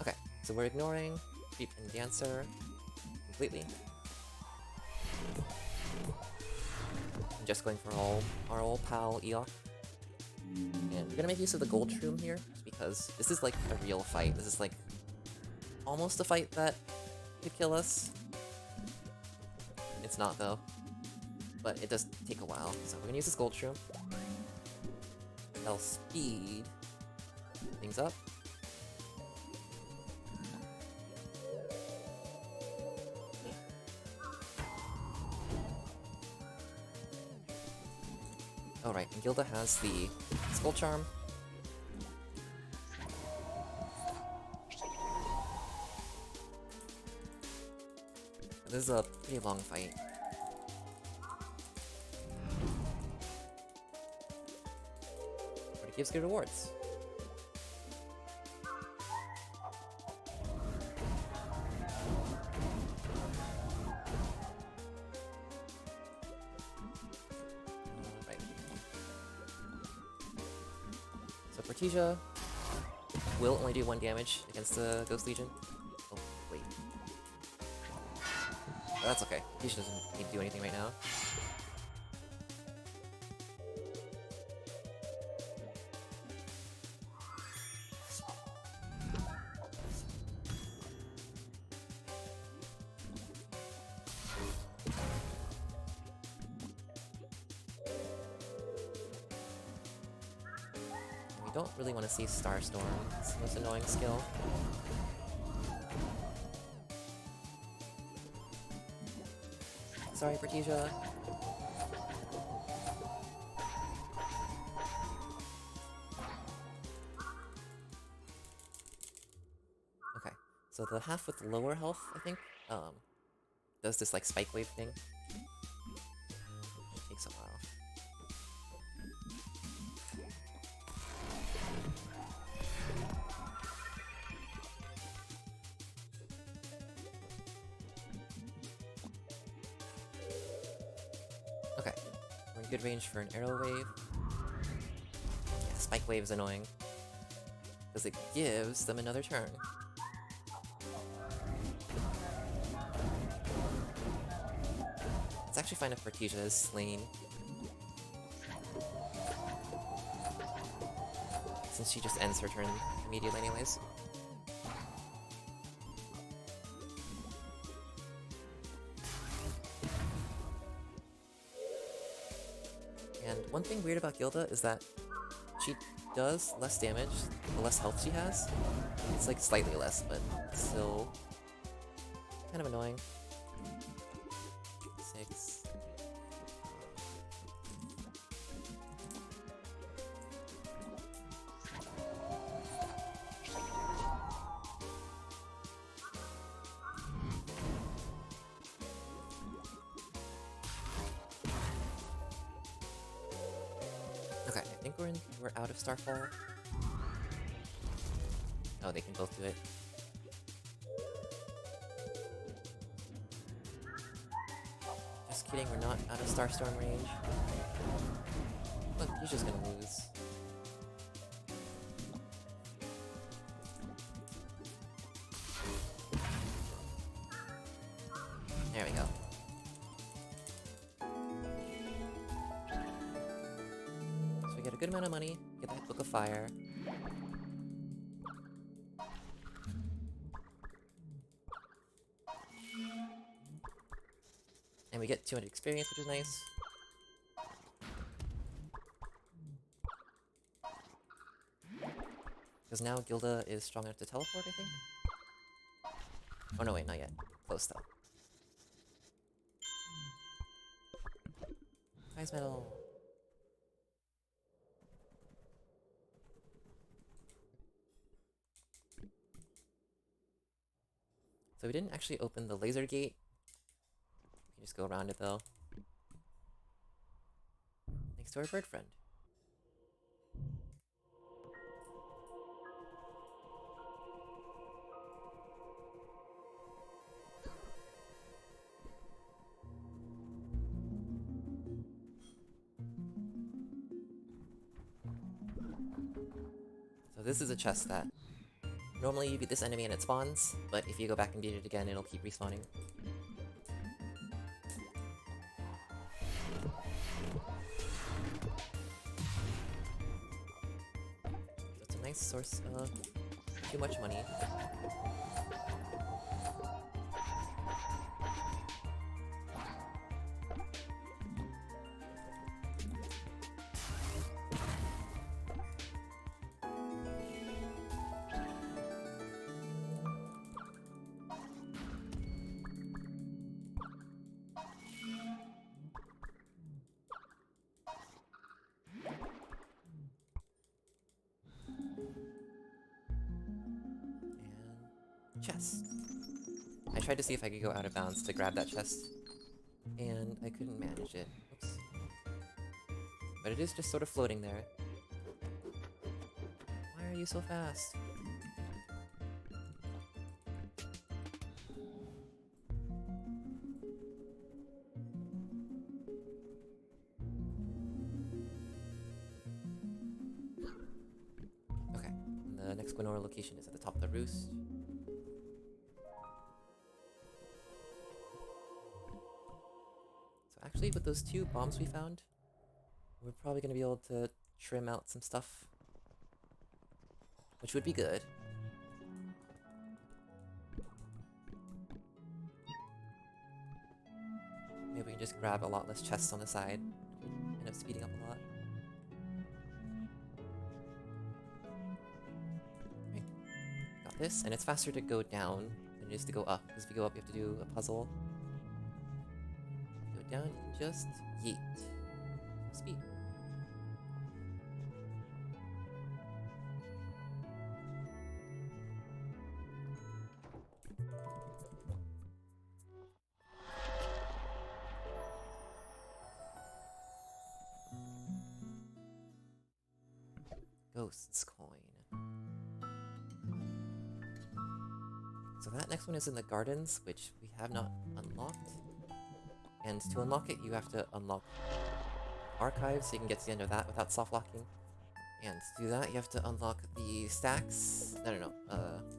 Okay, so we're ignoring Creep and Dancer completely. I'm just going for our old pal Eok. And we're gonna make use of the gold shroom here, just because this is like a real fight. This is like almost a fight that could kill us. It's not though, but it does take a while. So we're gonna use this gold shroom. That'll speed things up. Alright, and Gilda has the Skull Charm. This is a pretty long fight. But it gives good rewards. Alright. So Portesia will only do 1 damage against the Ghost Legion. Oh, wait. But that's okay. Portesia doesn't need to do anything right now. We don't really want to see Starstorm. It's the most annoying skill. Sorry, Portesia. Okay, so the half with lower health, I think, does this like spike wave thing. It takes a while. Okay, we're in good range for an arrow wave. Yeah, spike wave is annoying because it gives them another turn. It's actually fine if Portesia is slain, since she just ends her turn immediately anyways. And one thing weird about Gilda is that she does less damage the less health she has. It's like slightly less, but still kind of annoying. 6. Okay, I think we're out of Starfall. Oh, they can both do it. Just kidding, we're not out of Starstorm range. Look, he's just gonna lose. There we go. So we get a good amount of money, Get that Book of Fire. And we get 200 experience, which is nice. Because now Gilda is strong enough to teleport, I think? Oh no, wait, not yet. Close, though. Prize medal! So we didn't actually open the laser gate. We can just go around it, though. Thanks to our bird friend. So this is a chest that normally you beat this enemy and it spawns, but if you go back and beat it again, it'll keep respawning. So it's a nice source of too much money. Chest. I tried to see if I could go out of bounds to grab that chest, and I couldn't manage it. Oops. But it is just sort of floating there. Why are you so fast? Okay, and the next Gwenora location is at the top of the roost. Actually, with those 2 bombs we found, we're probably going to be able to trim out some stuff, which would be good. Maybe we can just grab a lot less chests on the side, end up speeding up a lot. Okay. Got this, and it's faster to go down than it is to go up, because if you go up you have to do a puzzle. Down and just yeet. Speed. Ghost's coin. So that next one is in the gardens, which we have not unlocked. And to unlock it, you have to unlock archives, so you can get to the end of that without soft locking. And to do that, you have to unlock the stacks. No. What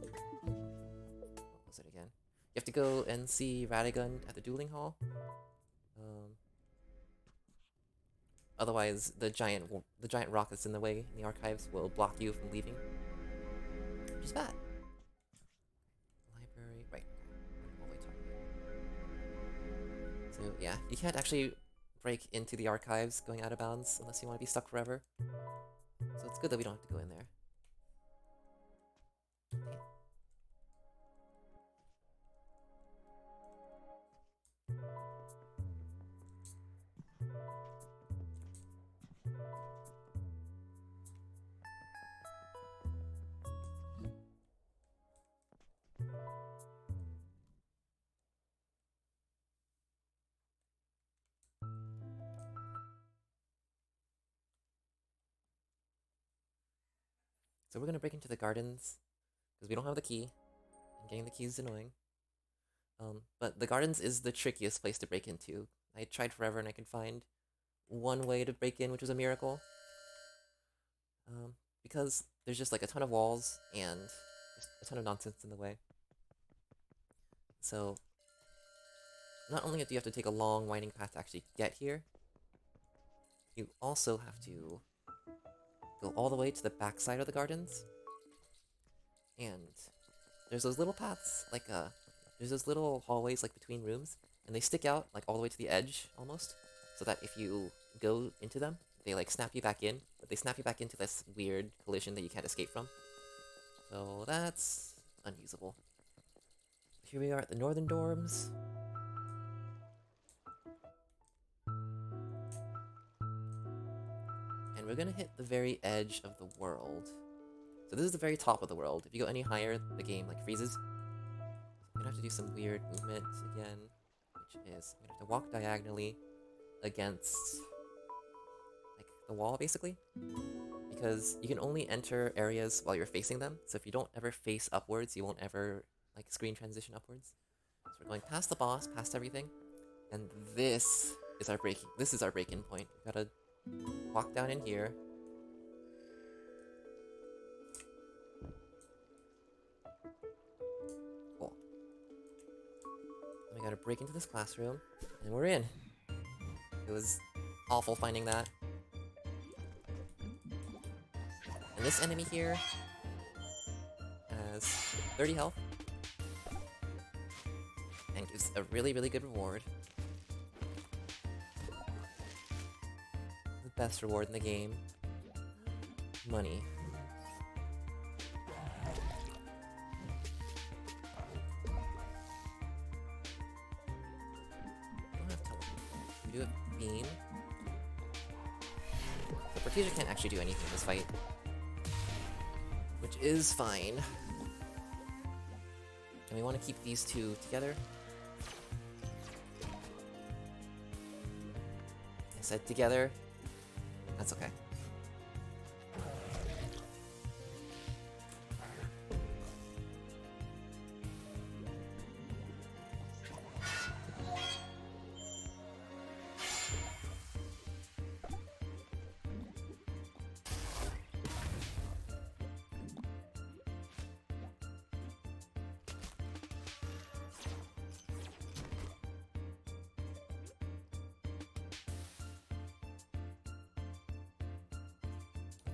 was it again? You have to go and see Radagon at the dueling hall. Otherwise, the giant rock that's in the way in the archives will block you from leaving, which is bad. Library, right? All the way top. So yeah, you can't actually break into the archives going out of bounds unless you want to be stuck forever. So it's good that we don't have to go in there. Okay. So we're gonna break into the gardens, because we don't have the key, and getting the key is annoying. But the gardens is the trickiest place to break into. I tried forever and I could find one way to break in, which was a miracle. Because there's just like a ton of walls and just a ton of nonsense in the way. So not only do you have to take a long winding path to actually get here, you also have to go all the way to the back side of the gardens. And there's those little paths, like, there's those little hallways, like, between rooms, and they stick out, like, all the way to the edge, almost, so that if you go into them, they, like, snap you back in, but they snap you back into this weird collision that you can't escape from. So that's unusable. Here we are at the northern dorms. And we're gonna hit the very edge of the world. So this is the very top of the world. If you go any higher, the game, like, freezes. So I'm gonna have to do some weird movement again, which is, I'm gonna have to walk diagonally against, like, the wall, basically. Because you can only enter areas while you're facing them, so if you don't ever face upwards, you won't ever, like, screen transition upwards. So we're going past the boss, past everything, and this is our break-in point. We gotta walk down in here. Cool. Then we gotta break into this classroom, and we're in. It was awful finding that. And this enemy here has 30 health. And gives a really, really good reward. The best reward in the game. Money. I don't have teleport. We do have beam. The Portesia can't actually do anything in this fight. Which is fine. And we want to keep these two together. I said together. That's okay.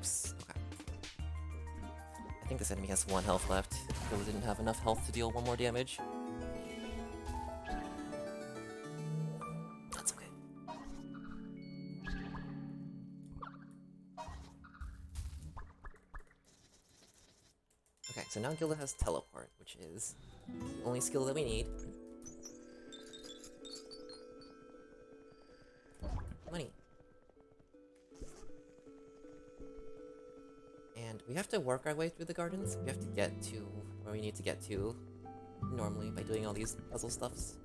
Oops, okay. I think this enemy has 1 health left. Gilla didn't have enough health to deal 1 more damage. That's okay. Okay, so now Gilla has teleport, which is the only skill that we need. Money. And we have to work our way through the gardens. We have to get to where we need to get to normally by doing all these puzzle stuffs.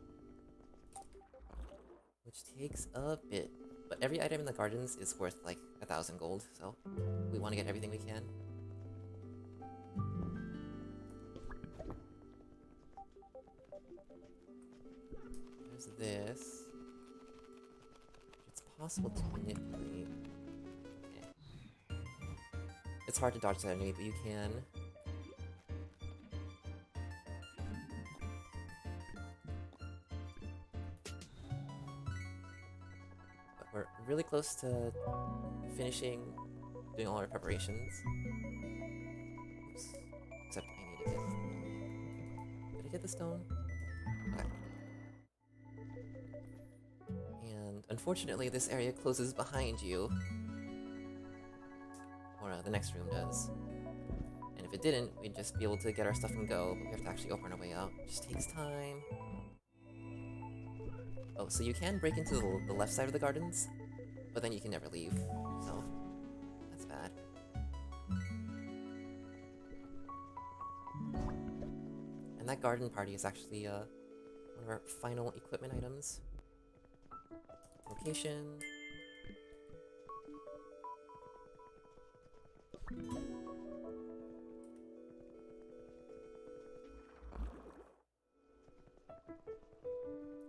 Which takes a bit. But every item in the gardens is worth like 1,000 gold, so we want to get everything we can. There's this. It's possible to manipulate. It's hard to dodge that enemy, but you can. But we're really close to finishing doing all our preparations. Oops. Except I need to get... Did I get the stone? Okay. And unfortunately, this area closes behind you. Or the next room does. And if it didn't, we'd just be able to get our stuff and go, but we have to actually open our way out. It just takes time. Oh, so you can break into the left side of the gardens, but then you can never leave, so that's bad. And that garden party is actually one of our final equipment items. Location.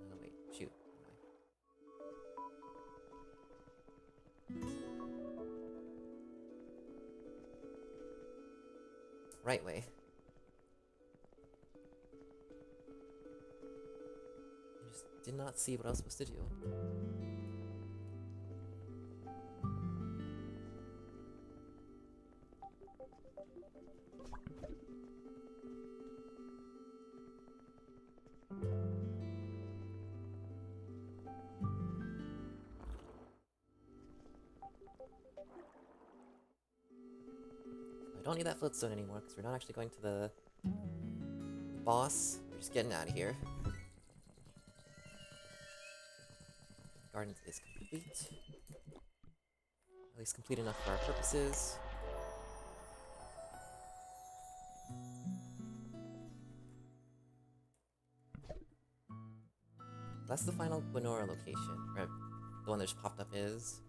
Oh wait, shoot. Right way. I just did not see what I was supposed to do. don't need that floatstone anymore, because we're not actually going to the boss. We're just getting out of here. Gardens is complete. At least complete enough for our purposes. That's the final Gwenora location, or the one that just popped up is.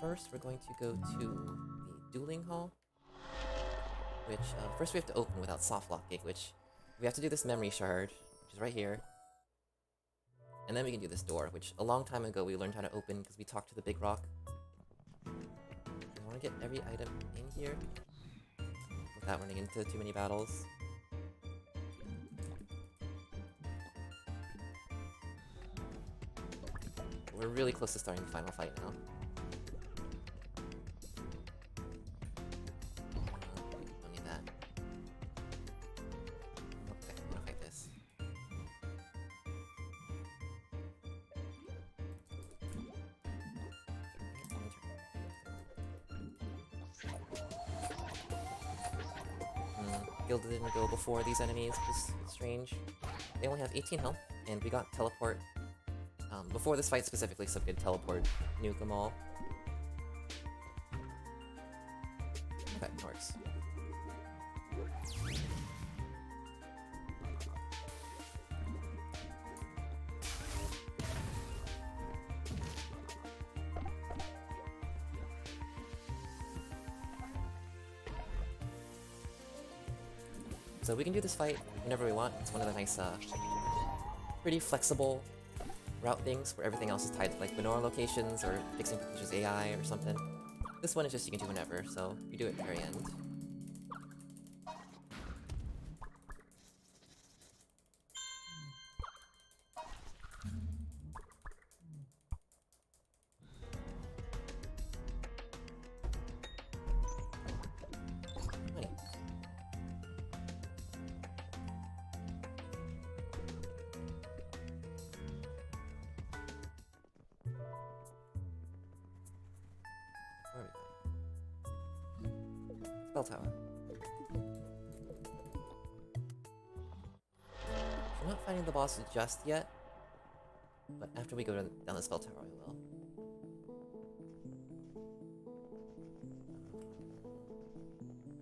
First, we're going to go to the dueling hall, which first we have to open without soft locking, which we have to do this memory shard, which is right here. And then we can do this door, which a long time ago we learned how to open because we talked to the big rock. I want to get every item in here without running into too many battles. We're really close to starting the final fight now. Don't need that. Okay, I'm gonna fight this. Gilda didn't go before these enemies, which is strange. They only have 18 health, and we got teleport before this fight specifically, so we could teleport, nuke them all. Okay, it works. So we can do this fight whenever we want. It's one of the nice, pretty flexible route things where everything else is tied to like Gwenora locations or fixing Pikachu's AI or something. This one is just you can do whenever, so you do it at the very end. Bell tower. I'm not fighting the boss just yet, but after we go down the spell tower, I will.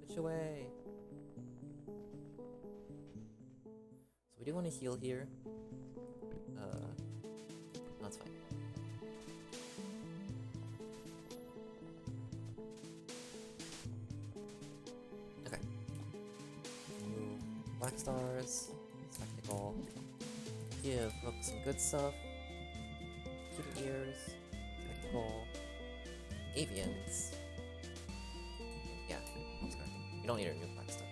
Push away. So we do want to heal here. No, it's fine. Black stars, spectacle, give Rook some good stuff, kitty ears, spectacle, avians. Yeah, that's correct. We don't need our new black stuff,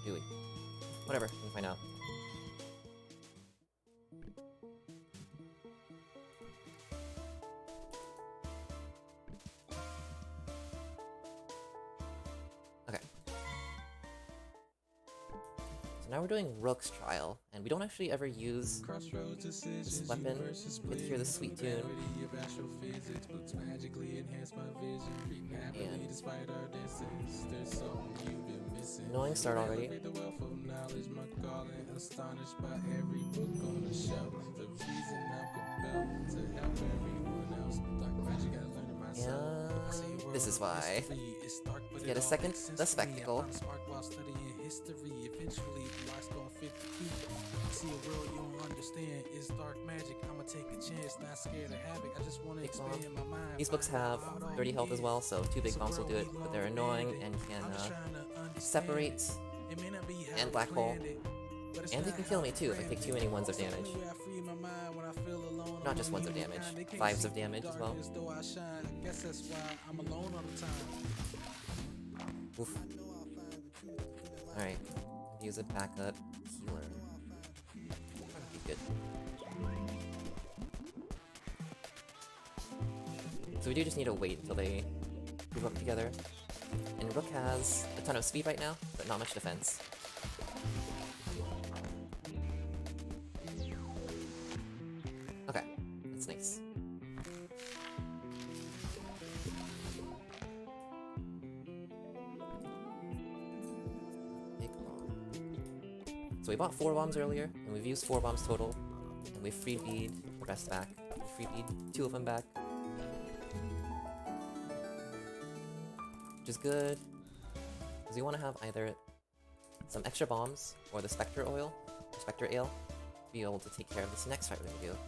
do we? Whatever, we'll find out. Now we're doing Rook's trial, and we don't actually ever use this weapon. You can hear the sweet tune. And annoying start already. And this is why. To get a second, the spectacle. Eventually, life's gonna fit the key. See a world you don't understand. It's dark magic. I'ma take a chance, not scared of havoc. I just wanna expand my mind. These books have 30 health as well, so 2 big bombs will do it, but they're annoying and can separate and black hole. And they can kill me too if I take too many ones of damage. Not just ones of damage, 5s of damage as well. Oof. Alright, use a backup healer. That'd be good. So we do just need to wait until they move up together. And Rook has a ton of speed right now, but not much defense. Okay, that's nice. So we bought 4 bombs earlier, and we've used 4 bombs total, and we've freebied the rest back. We freebied 2 of them back. Which is good, because we want to have either some extra bombs, or the Spectre Oil, or Spectre Ale, to be able to take care of this next fight we're gonna do.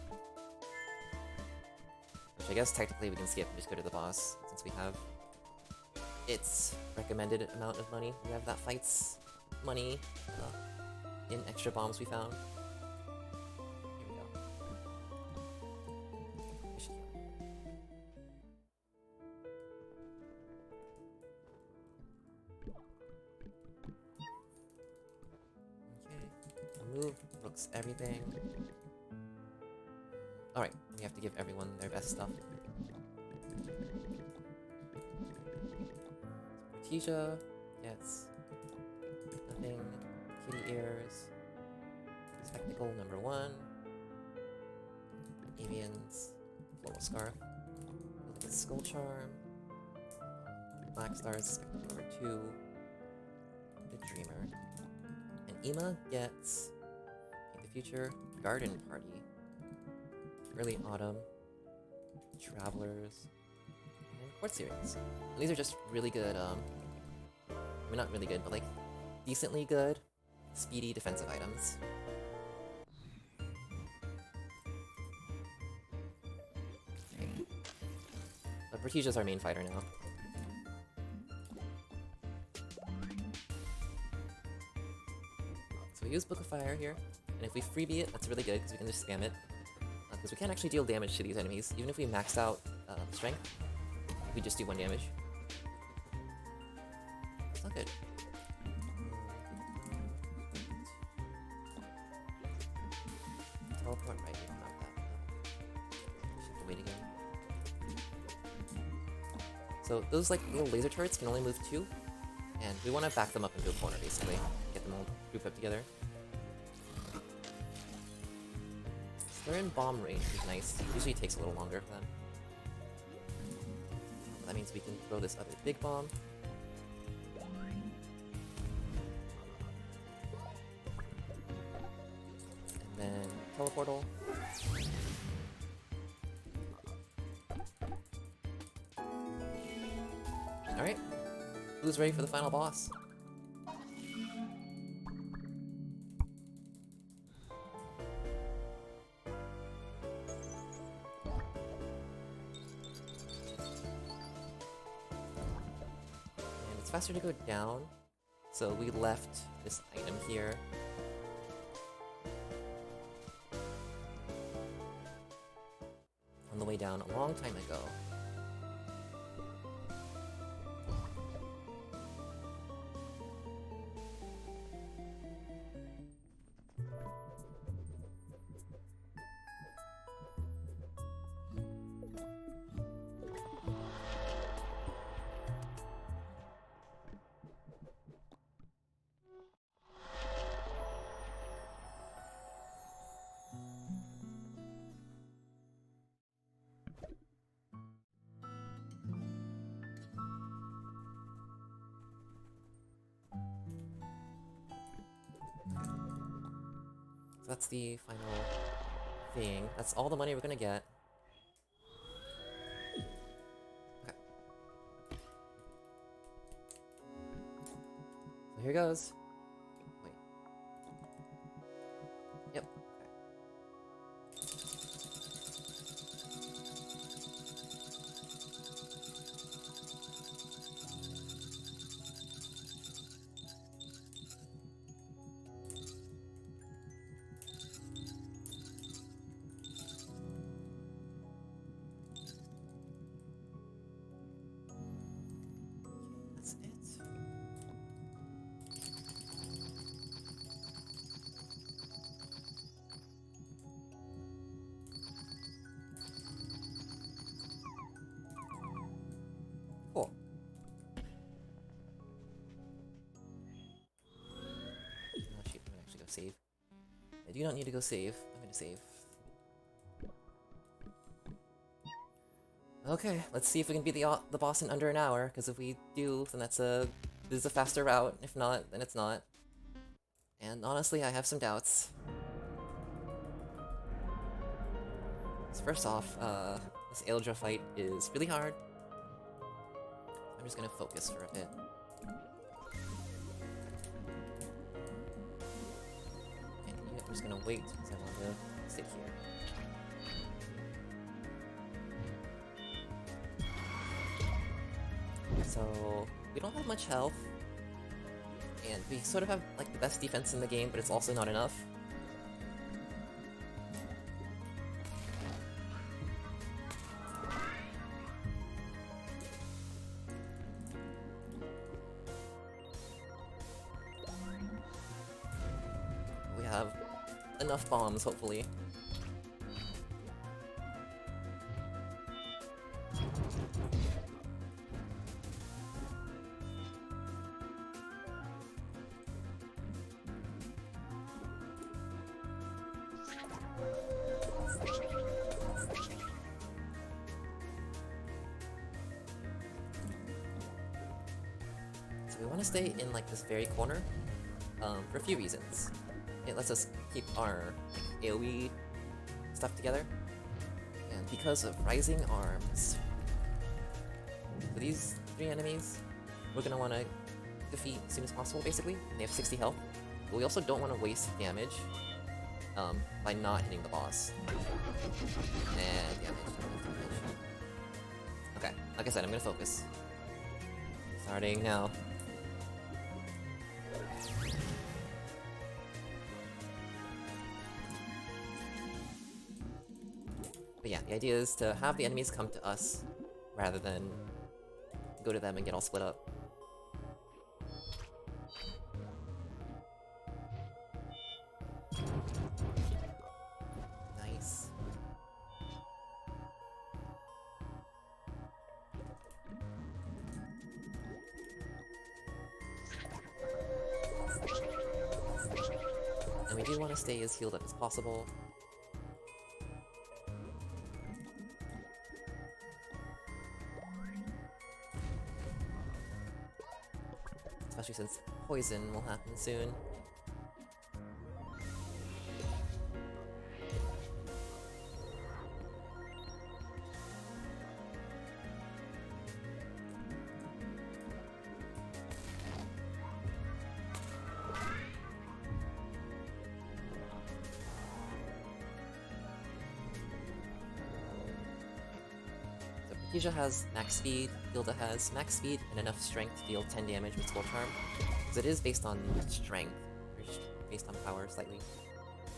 Which I guess technically we can skip and just go to the boss, since we have its recommended amount of money. We have that fight's money in extra bombs we found. Here we go. Okay, I'll move, Rook's everything. Alright, we have to give everyone their best stuff. Tisha gets nothing. Kitty ears. Spectacle number 1. Avian's Floral Scarf. Look at Skull Charm. Black Star's Spectacle number 2. The Dreamer. And Ima gets Paint the Future, Garden Party, Early Autumn, Travelers, and Quartz Series. And these are just really good, I mean not really good, but like decently good, speedy defensive items. Okay. But Bertisia's our main fighter now. So we use Book of Fire here, and if we freebie it, that's really good because we can just spam it. Because we can't actually deal damage to these enemies, even if we maxed out strength, we just do 1 damage. It's not good. Teleport right here, not that. Just have to wait again. So those like little laser turrets can only move 2, and we want to back them up into a corner basically, get them all grouped up together. They're in bomb range, which is nice. Usually it takes a little longer for them. That means we can throw this other big bomb. And then teleportal. Alright. Who's ready for the final boss? Faster to go down, so we left this item here. On the way down a long time ago. So that's the final thing. That's all the money we're gonna get. Okay. So here goes. Wait. Yep. That's it. Cool. Oh shoot, I'm gonna actually go save. I do not need to go save. I'm gonna save. Okay, let's see if we can beat the boss in under an hour, because if we do, then this is a faster route. If not, then it's not. And honestly, I have some doubts. So first off, this Aeldra fight is really hard. I'm just gonna focus for a bit. And I'm just gonna wait because I want to sit here. So, we don't have much health. And we sort of have, like, the best defense in the game, but it's also not enough. We have enough bombs, hopefully. So we want to stay in like this very corner for a few reasons. It lets us keep our AoE stuff together, and because of rising arms, for these 3 enemies, we're gonna want to defeat as soon as possible. Basically, and they have 60 health, but we also don't want to waste damage by not hitting the boss. And damage. Okay, like I said, I'm gonna focus. Starting now. But yeah, the idea is to have the enemies come to us rather than go to them and get all split up. Nice. And we do want to stay as healed up as possible. Especially since poison will happen soon. Keisha has max speed, Gilda has max speed and enough strength to deal 10 damage with Skull Charm. Because it is based on strength, or based on power slightly.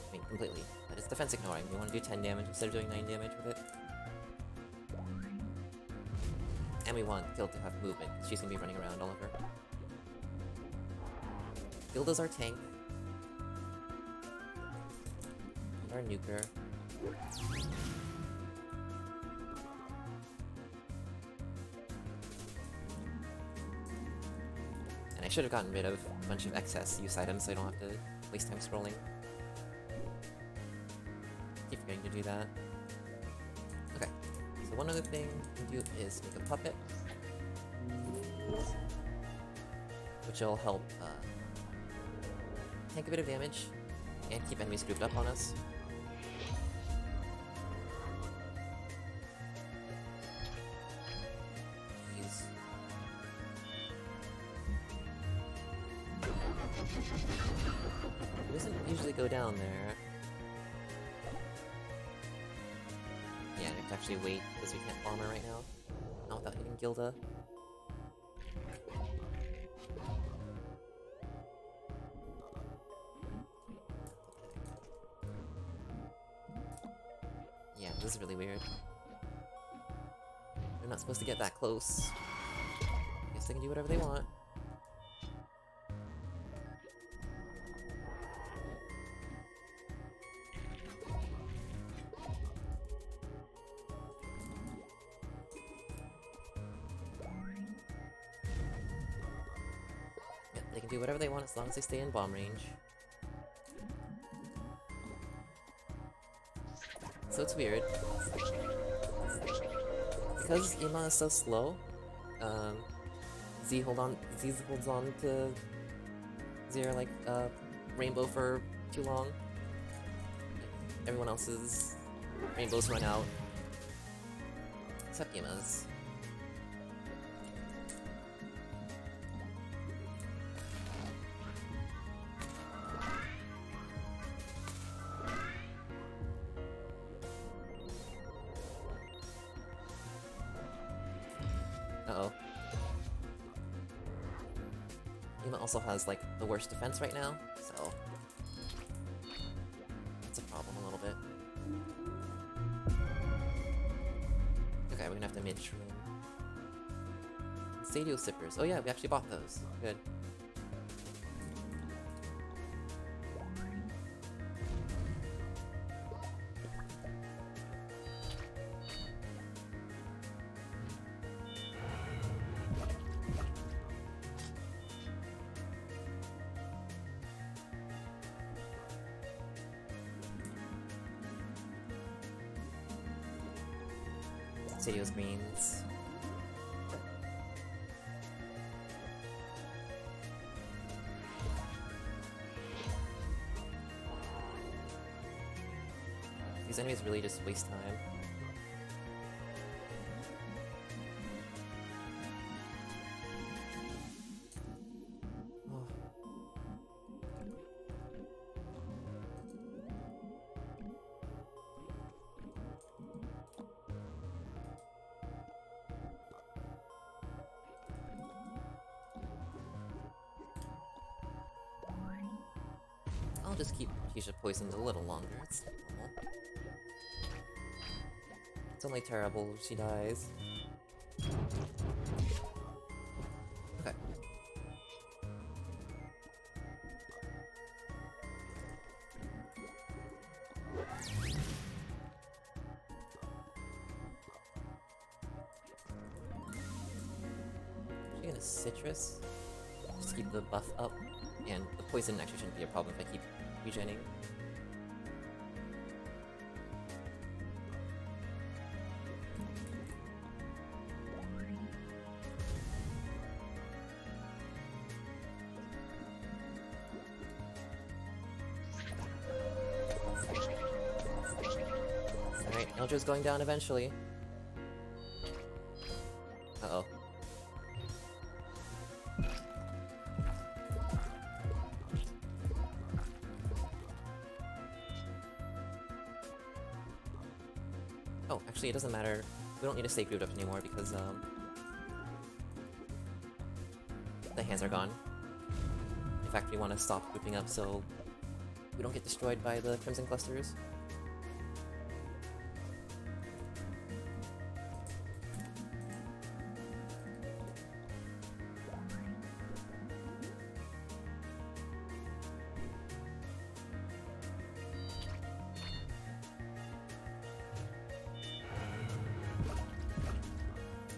I mean, completely. But it's defense ignoring. We want to do 10 damage instead of doing 9 damage with it. And we want Gilda to have movement, because she's going to be running around all over. Gilda's our tank. And our nuker. I should have gotten rid of a bunch of excess use items so I don't have to waste time scrolling. Keep forgetting to do that. Okay, so one other thing we can do is make a puppet, which will help tank a bit of damage and keep enemies grouped up on us. It doesn't usually go down there. Yeah, we have to actually wait because we can't bomb her right now. Not without hitting Gilda. Yeah, this is really weird. They're not supposed to get that close. Guess they can do whatever they want. They can do whatever they want as long as they stay in bomb range. So it's weird. Because Ima is so slow, Z holds on to Zero like rainbow for too long. Everyone else's rainbows run out. Except Ima's. Uh-oh. Ima also has, like, the worst defense right now, so... that's a problem a little bit. Okay, we're gonna have to mid-shroom. Stadio Sippers. Oh yeah, we actually bought those. Good. Stadio's greens. These enemies really just waste time. Oh. I'll just keep Keisha poisoned a little longer. It's normal. It's only terrible if she dies. Okay. Actually gonna citrus. Just keep the buff up. And the poison actually shouldn't be a problem if I keep regenning. Alright, Eldra's going down eventually. Uh-oh. Oh, actually, it doesn't matter. We don't need to stay grouped up anymore because, the hands are gone. In fact, we want to stop grouping up so we don't get destroyed by the Crimson Clusters.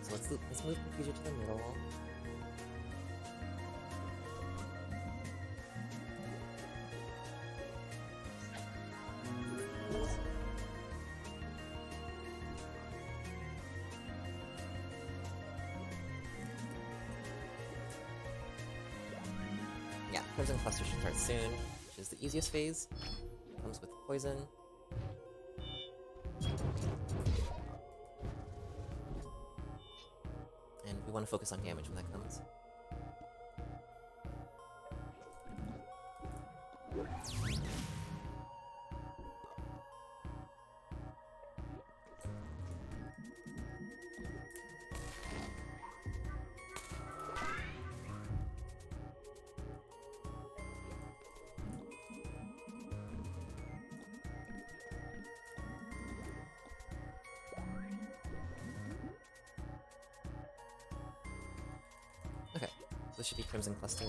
So let's move Confusion to the middle. Yeah, Crimson Cluster should start soon, which is the easiest phase. Comes with poison. And we want to focus on damage when that comes. Okay, this should be Crimson Cluster.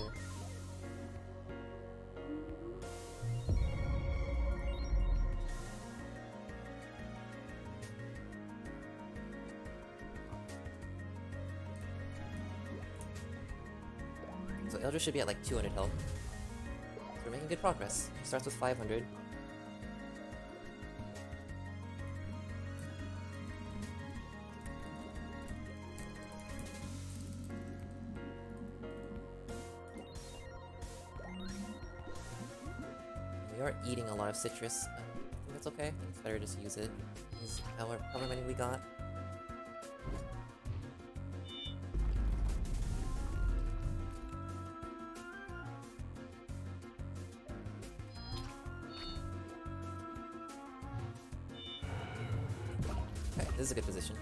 So Eldritch should be at like 200 health. So we're making good progress. It starts with 500. We are eating a lot of citrus. I think that's okay. I think it's better just to use it. Use however many we got. Okay, this is a good position.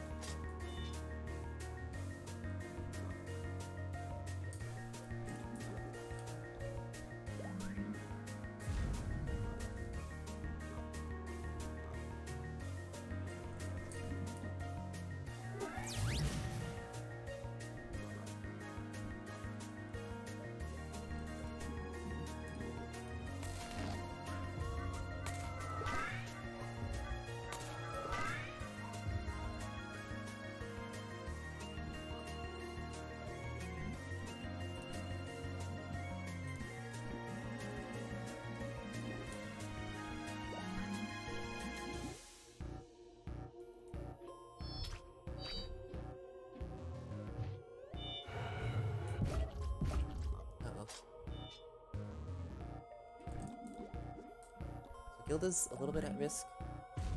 Gilda's a little bit at risk.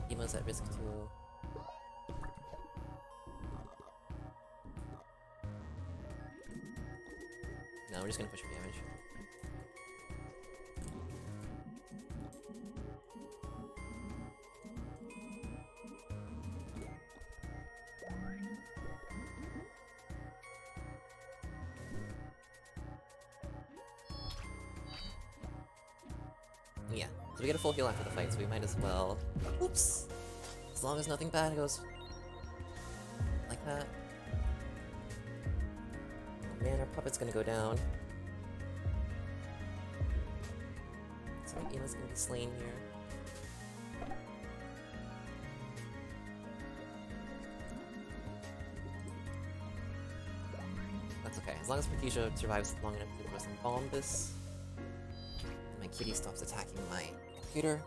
Emo's at risk too. No, we're just gonna push for damage. Yeah, so we get a full heal after the fight, so we might as well... Oops! As long as nothing bad goes... like that. Oh man, our puppet's gonna go down. So Ina's gonna be slain here. That's okay, as long as Protesia survives long enough to throw some Bombus. My kitty stops attacking my computer.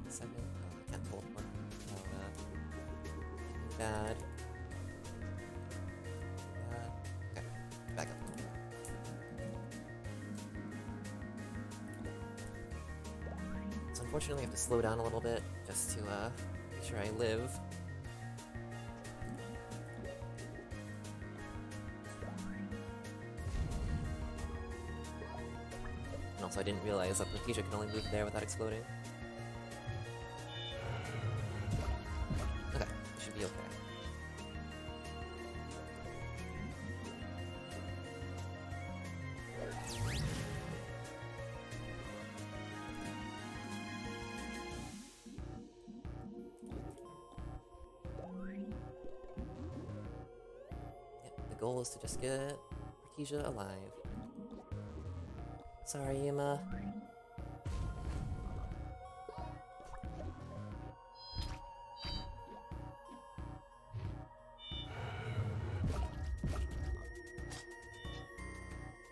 Second. Oh, I can't teleport. Bad. Okay, back up. So unfortunately I have to slow down a little bit just to make sure I live. And also I didn't realize that Protesia can only move there without exploding. Okay, it should be okay. The goal is to just get Protesia alive. Sorry, Emma.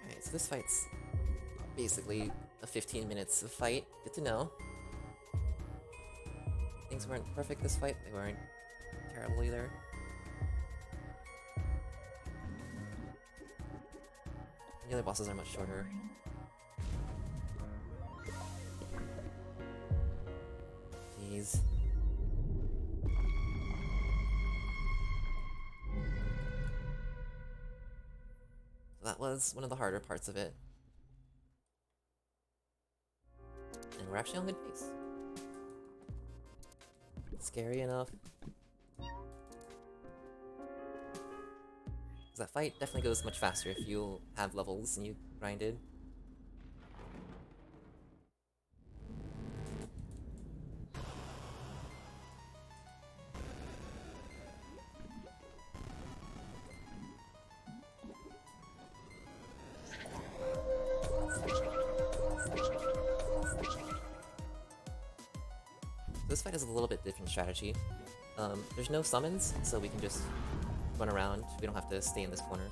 Alright, so this fight's basically a 15 minutes of fight. Good to know. Things weren't perfect this fight, they weren't terrible either. The other bosses are much shorter. Jeez. That was one of the harder parts of it. And we're actually on good pace. Scary enough. That fight definitely goes much faster if you have levels and you grinded. This fight is a little bit different strategy. There's no summons, so we can just run around. We don't have to stay in this corner.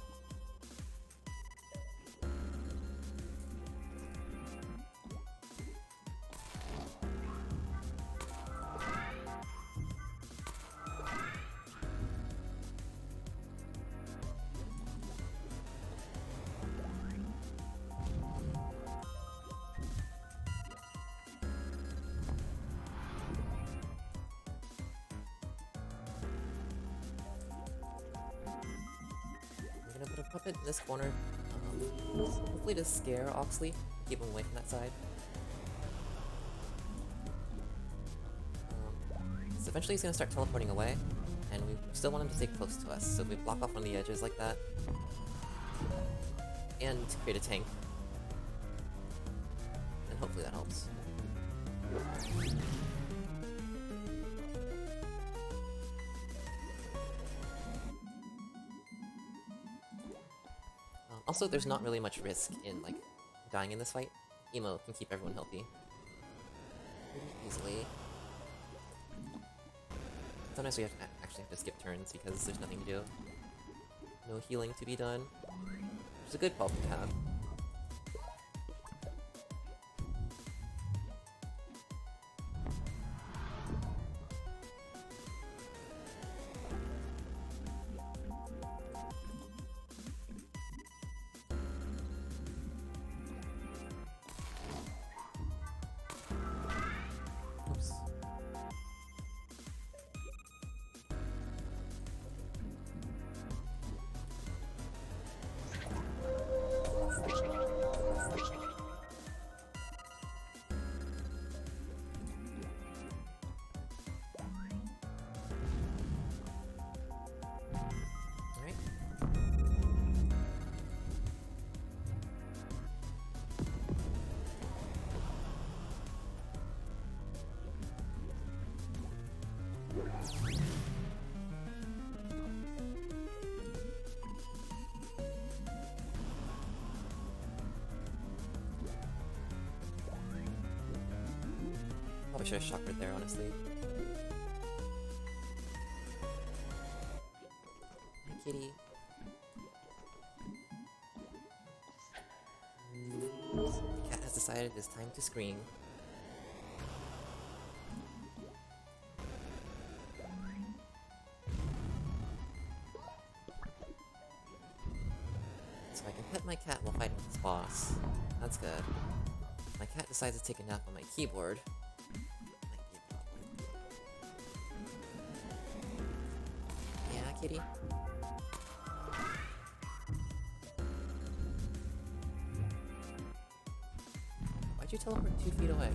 pop it in this corner, hopefully to scare Oxley, keep him away from that side. So eventually he's gonna start teleporting away, and we still want him to stay close to us, so if we block off one of the edges like that, and create a tank, then hopefully that helps. Also, there's not really much risk in, like, dying in this fight. Emo can keep everyone healthy pretty easily. Sometimes we actually have to skip turns because there's nothing to do. No healing to be done, which is a good problem to have. Oops. Alright. Probably should have chakra there, honestly. Hi, kitty. The cat has decided it's time to scream. So I can pet my cat while fighting this boss. That's good. My cat decides to take a nap on my keyboard. Might be a problem. Yeah, kitty? Why'd you teleport 2 feet away?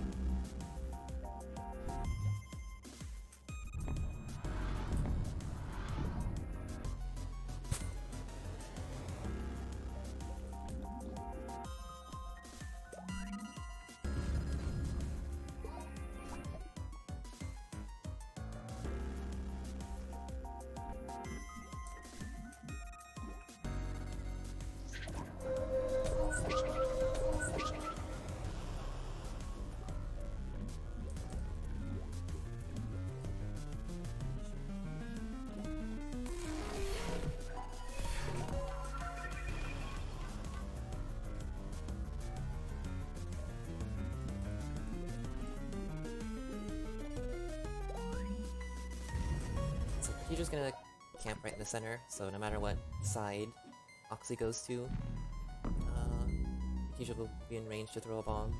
So he's just gonna camp right in the center, so no matter what side Oxley goes to, Keisha will be in range to throw a bomb.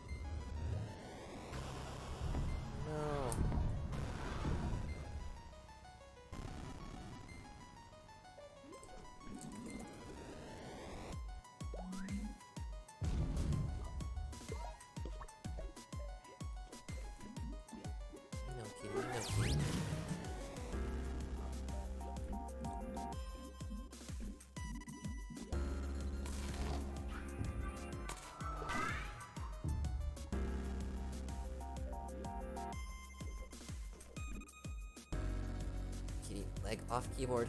No. No, kitty, no, kitty. Kitty, leg off keyboard.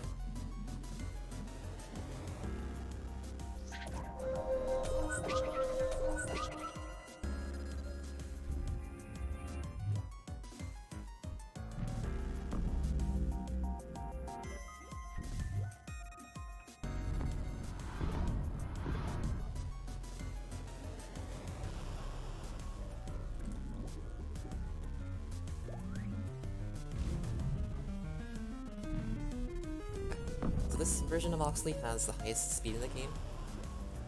So this version of Oxley has the highest speed in the game.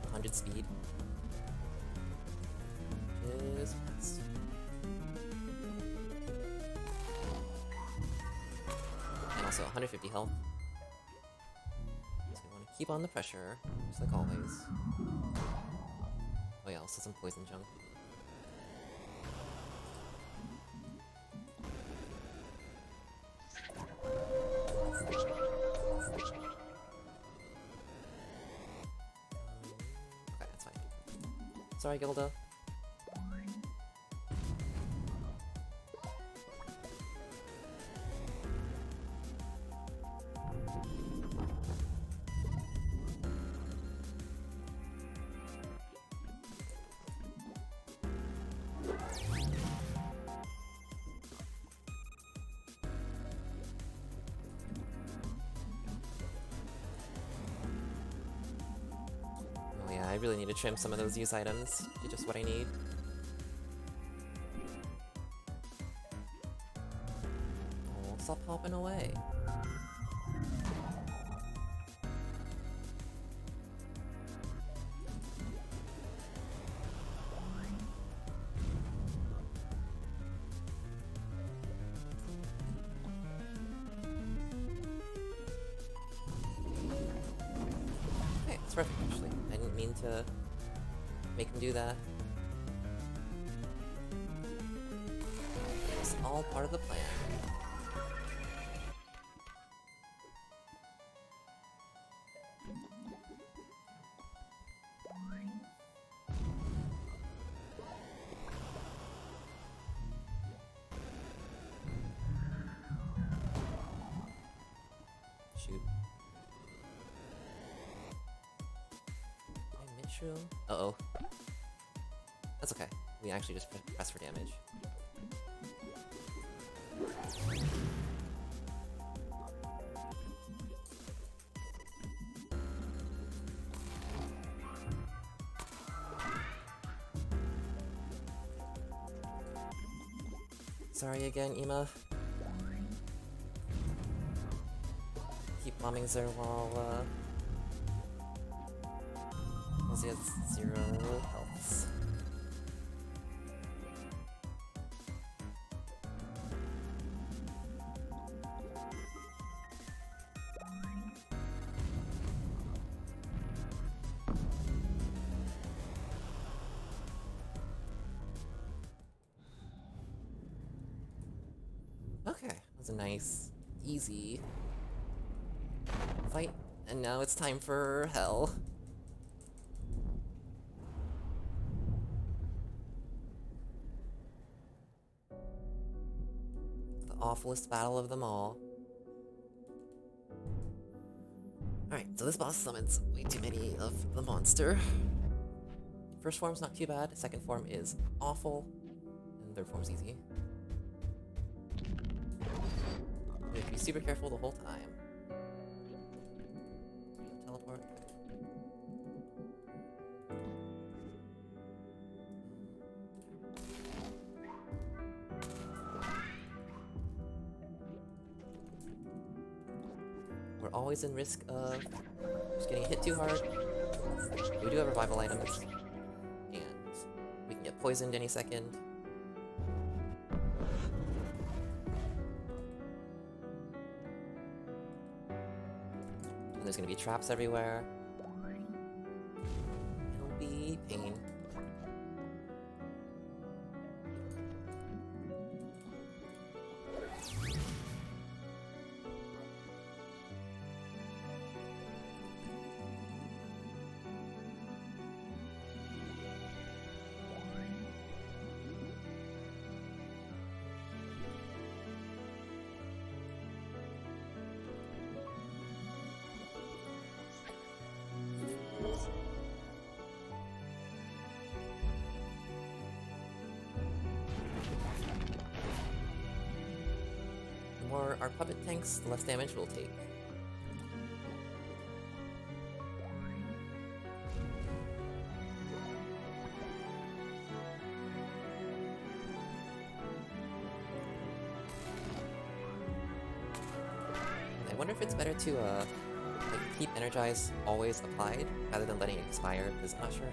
100 speed. Just fast. And also 150 health. So we want to keep on the pressure. Just like always. Oh yeah, also some poison junk. Okay, that's fine. Sorry, Gilda. I really need to trim some of those use items to just what I need. Oh, stop popping away. Okay, it's perfect actually. I didn't mean to make him do that. It's all part of the plan. Shoot. True. Uh-oh. That's okay. We actually just press for damage. Sorry again, Ema. Keep bombing Zer while, he has 0 health. Okay, that was a nice, easy fight, and now it's time for hell. Awfulest battle of them all. Alright, so this boss summons way too many of the monster. First form's not too bad, second form is awful, and third form's easy. We have to be super careful the whole time. Teleport. We're always in risk of just getting hit too hard. We do have revival items, and we can get poisoned any second. And there's gonna be traps everywhere. It'll be pain. The more our puppet tanks, the less damage we'll take. I wonder if it's better to like keep Energize always applied rather than letting it expire, because I'm not sure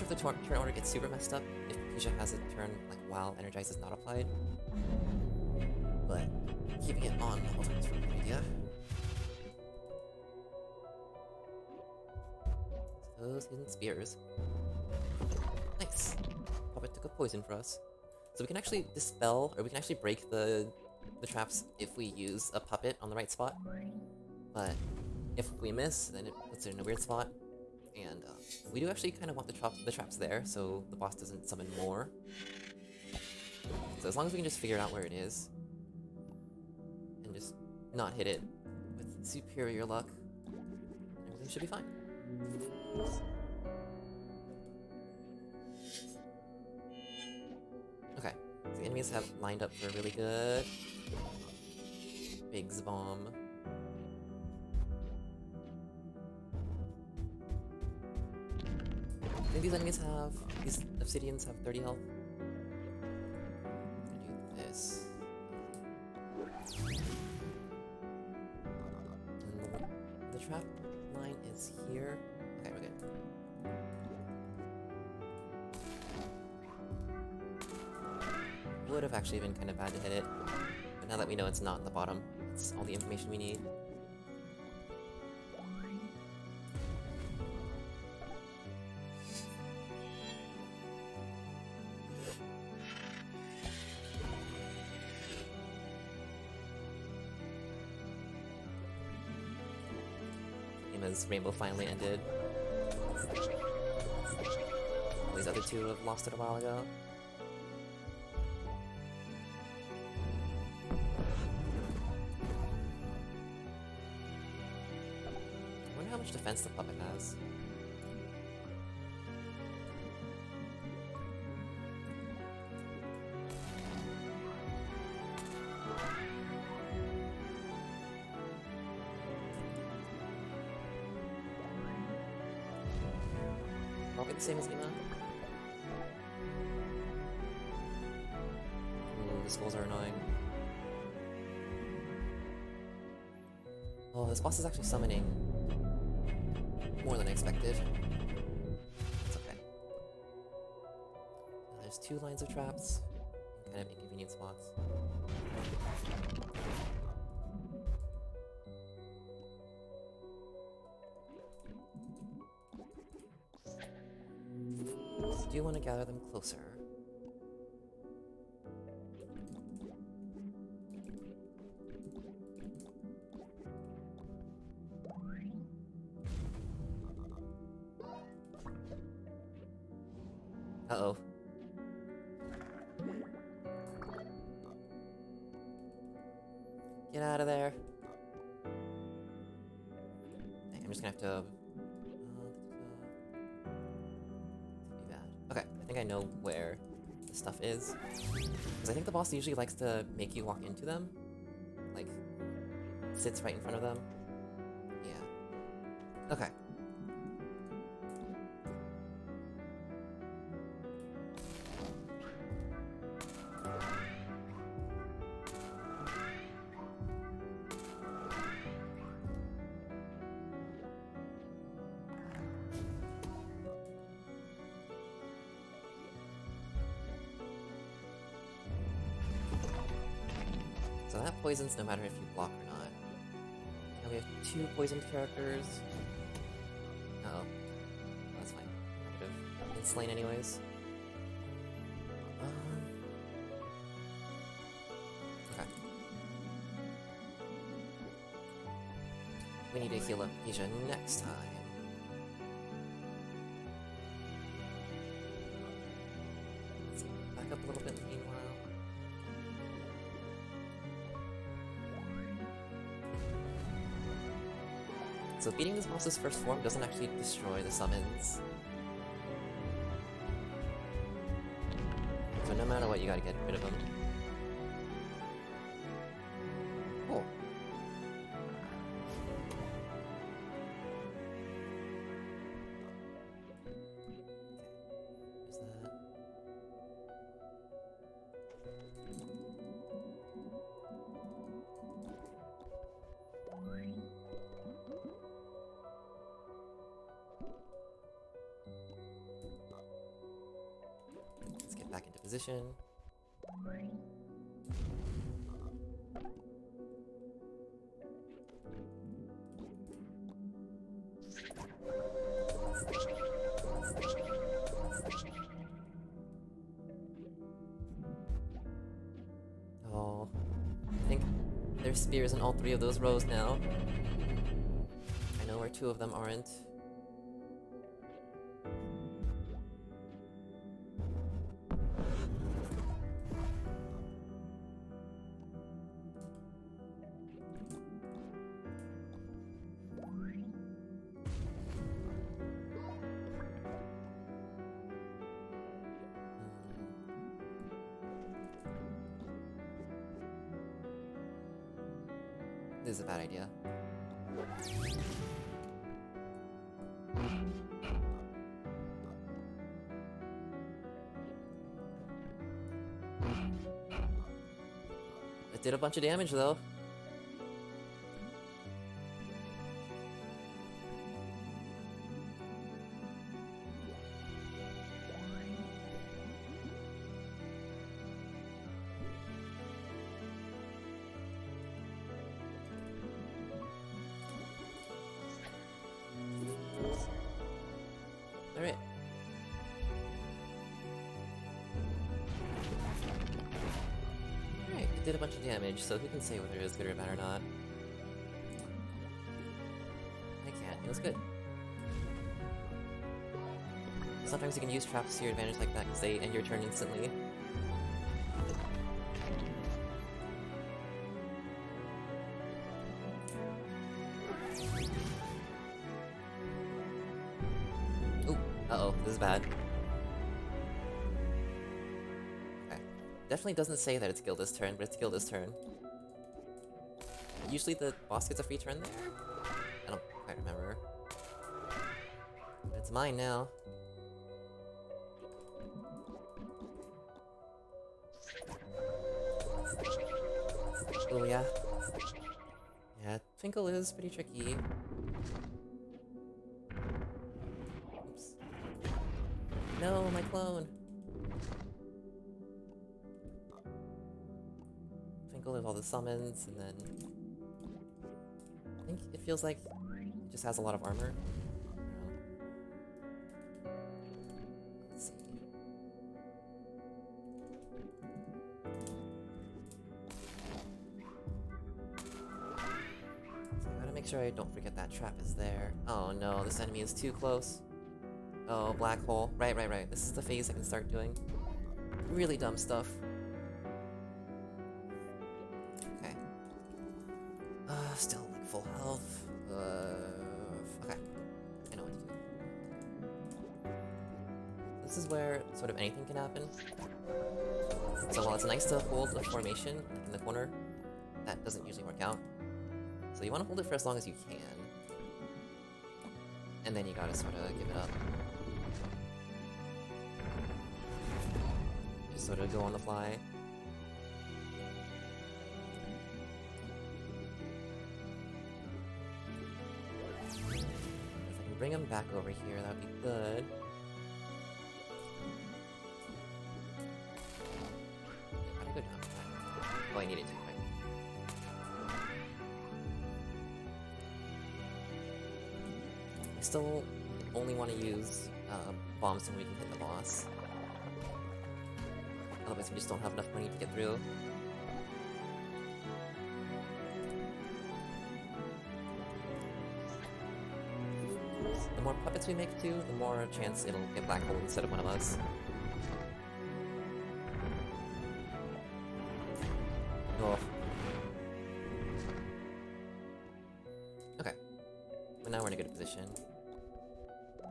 if the turn order gets super messed up if Pusha has a turn like while Energize is not applied. But keeping it on all the time is a really good idea. Those hidden spears. Nice. Puppet took a poison for us. So we can actually dispel, or we can actually break the traps if we use a puppet on the right spot. But if we miss, then it puts it in a weird spot. And we do actually kind of want the traps there, so the boss doesn't summon more. So as long as we can just figure out where it is, and just not hit it with superior luck, everything should be fine. Okay, so the enemies have lined up for a really good big bomb. I think these enemies have, these obsidians have 30 health. I'm gonna do this. And the trap line is here. Okay, we're good. Would have actually been kind of bad to hit it, but now that we know it's not in the bottom, it's all the information we need. As Rainbow finally ended. These other two have lost it a while ago. I wonder how much defense the puppet has. Probably the same as Ema. Ooh, the skulls are annoying. Oh, this boss is actually summoning more than I expected. It's okay. Now there's two lines of traps in kind of inconvenient spots. I do want to gather them closer. Uh-oh. Get out of there. Dang, I'm just gonna have to... be bad. Okay, I think I know where the stuff is. Because I think the boss usually likes to make you walk into them. Like, sits right in front of them. Yeah. Okay. So that poisons no matter if you block or not. Now we have two poisoned characters. Uh-oh. That's fine. I would have been slain anyways. Okay. We need to heal up Asia next time. Let's back up a little bit meanwhile. So beating this boss's first form doesn't actually destroy the summons. So no matter what, you gotta get rid of them. Cool. There's that. Let's get back into position. Oh, I think there's spears in all 3 of those rows now. I know where 2 of them aren't. This is a bad idea. It did a bunch of damage though. Alright. Alright, it did a bunch of damage, so who can say whether it was good or bad or not? I can't, it was good. Sometimes you can use traps to your advantage like that because they end your turn instantly. Uh-oh, this is bad. Okay. Definitely doesn't say that it's Gilda's turn, but it's Gilda's turn. Usually the boss gets a free turn there? I don't quite remember. But it's mine now. Oh yeah. Yeah, Twinkle is pretty tricky. No, my clone! Twinkle with all the summons, and then... I think it feels like it just has a lot of armor. Let's see. So I gotta make sure I don't forget that trap is there. Oh no, this enemy is too close. Oh, black hole. Right. This is the phase I can start doing really dumb stuff. Okay. Still like full health. Okay. I know what to do. This is where sort of anything can happen. So while it's nice to hold the formation like in the corner, that doesn't usually work out. So you want to hold it for as long as you can. And then you gotta sort of give it up. Sort of go on the fly. If I can bring him back over here, that would be good. How'd I go down? Oh, I needed to, right? I still only want to use bombs when we can hit the boss. Otherwise, we just don't have enough money to get through. The more puppets we make too, the more chance it'll get black hole instead of one of us. Oh. Okay. But now we're in a good position. Oh,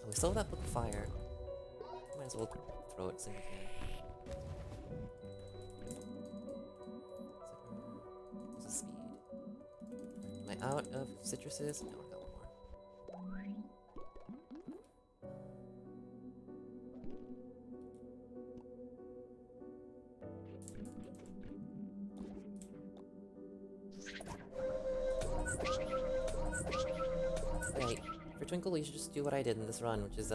we still have that book of fire. Might as well throw it since we can. What's the speed? Am I out of citruses? No, I got one more. Right. For Twinkle, you should just do what I did in this run, which is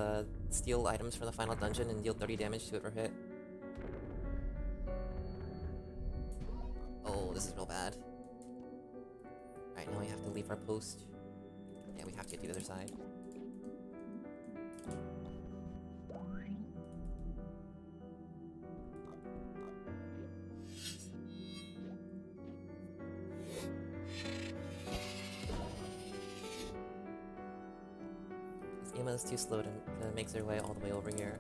steal items from the final dungeon and deal 30 damage to it per hit. Oh, this is real bad. Alright, now we have to leave our post. Yeah, we have to get to the other side. Llama is too slow to make their way all the way over here.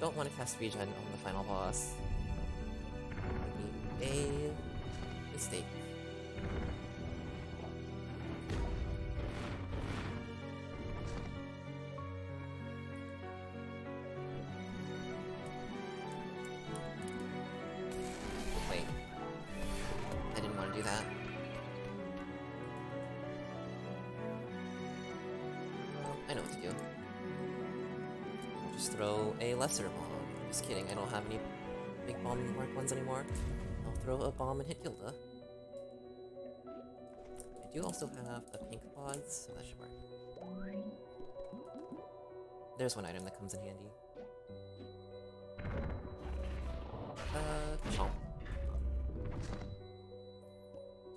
Don't want to cast regen on the final boss. Would be a mistake. Wait. I didn't want to do that. I know what to do. Just throw a lesser bomb. Just kidding, I don't have any big bomb mark ones anymore. I'll throw a bomb and hit Gilda. I do also have a pink pods, so that should work. There's one item that comes in handy. Chomp.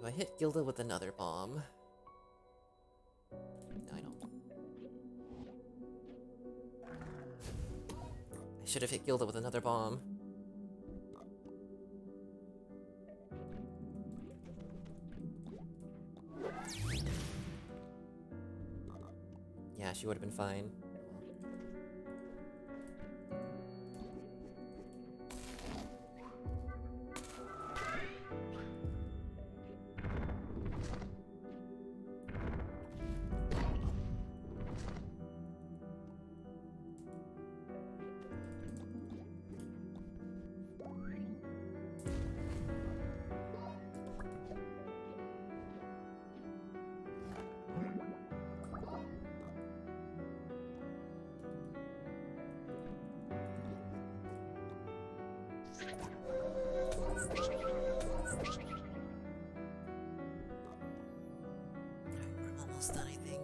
Do I hit Gilda with another bomb? No, I don't. I should have hit Gilda with another bomb. Yeah, she would have been fine. We're almost done, I think.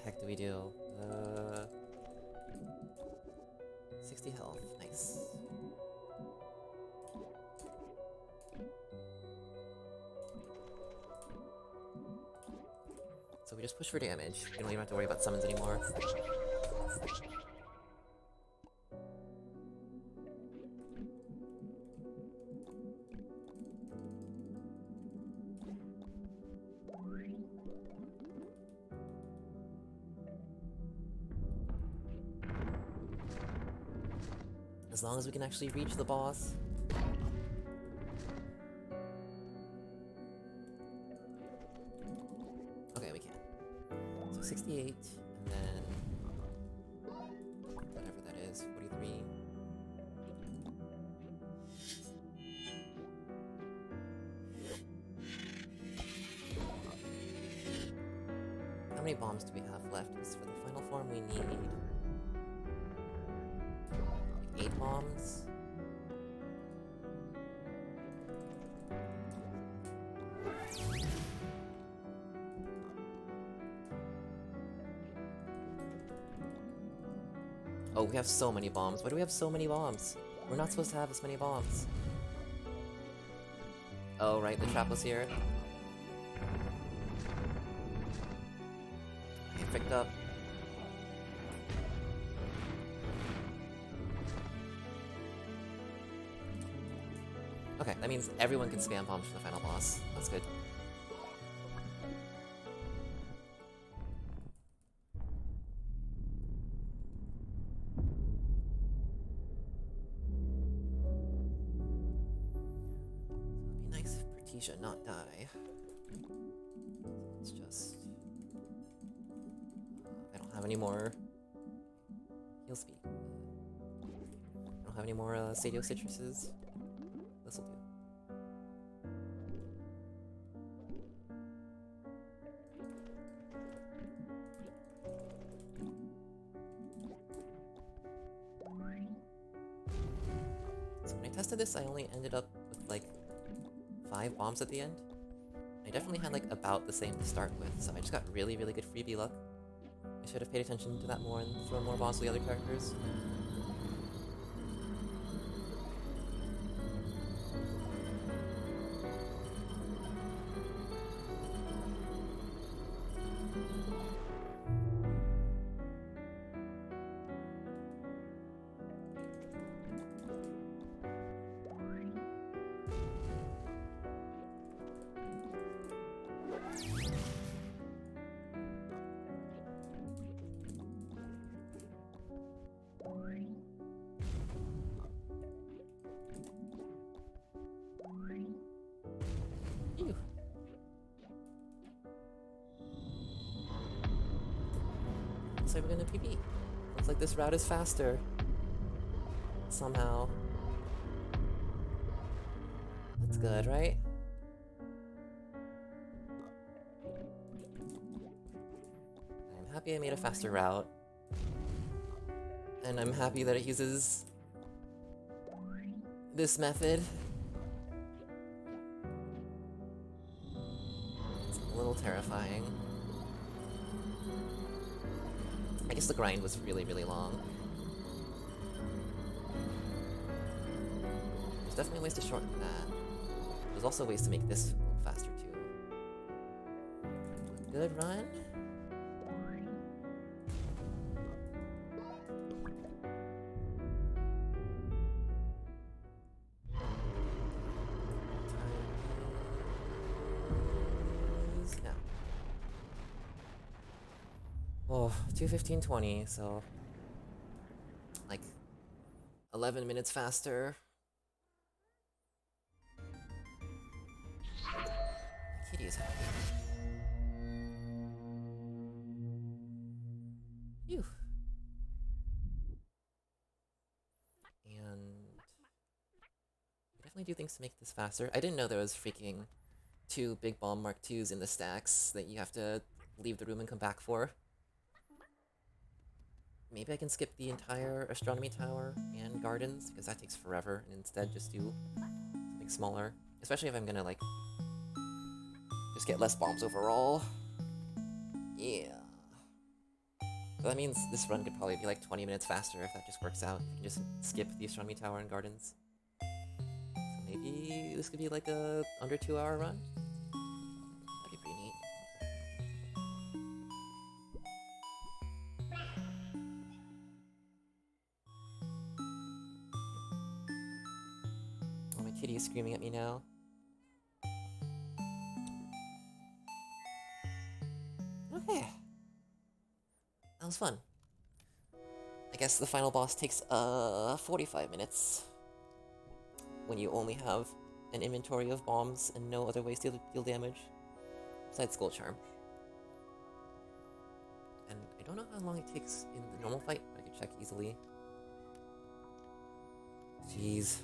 What do we do? 60 health, nice. So we just push for damage. We don't even have to worry about summons anymore. As long as we can actually reach the boss. Okay, we can. So 68, and then whatever that is, 43. How many bombs do we have left? Because for the final form we need 8 bombs. Oh, we have so many bombs. Why do we have so many bombs? We're not supposed to have this many bombs. Oh, right, the trap was here. Okay, picked up. Okay, that means everyone can spam bombs for the final boss. That's good. It'd be nice if Pertisha not die. Let's just... I don't have any more... heal speed. I don't have any more Sadio Citruses. This'll do. So when I tested this, I only ended up with like 5 bombs at the end. I definitely had like about the same to start with, so I just got really, really good freebie luck. I should have paid attention to that more and thrown more bombs to the other characters. Ew. Looks like we're gonna PB. Looks like this route is faster. Somehow. That's good, right? I'm happy I made a faster route. And I'm happy that it uses this method. It's a little terrifying. I guess the grind was really, really long. There's definitely ways to shorten that. There's also ways to make this a little faster too. Good run. Oh, 2:15:20, so like 11 minutes faster. Kitty is happy. Phew. And I definitely do things to make this faster. I didn't know there was freaking 2 Big Bomb Mark IIs in the stacks that you have to leave the room and come back for. Maybe I can skip the entire Astronomy Tower and Gardens, because that takes forever, and instead just do something smaller. Especially if I'm gonna, like, just get less bombs overall. Yeah. So that means this run could probably be like 20 minutes faster if that just works out. You can just skip the Astronomy Tower and Gardens. So maybe this could be like a under 2-hour run? That'd be pretty neat. Oh, my kitty is screaming at me now. Okay. That was fun. I guess the final boss takes 45 minutes. When you only have an inventory of bombs and no other ways to deal damage. Besides Skull Charm. And I don't know how long it takes in the normal fight, but I could check easily. Jeez.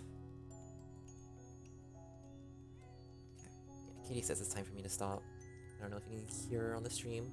Okay. Yeah, Katie says it's time for me to stop. I don't know if you can hear her on the stream.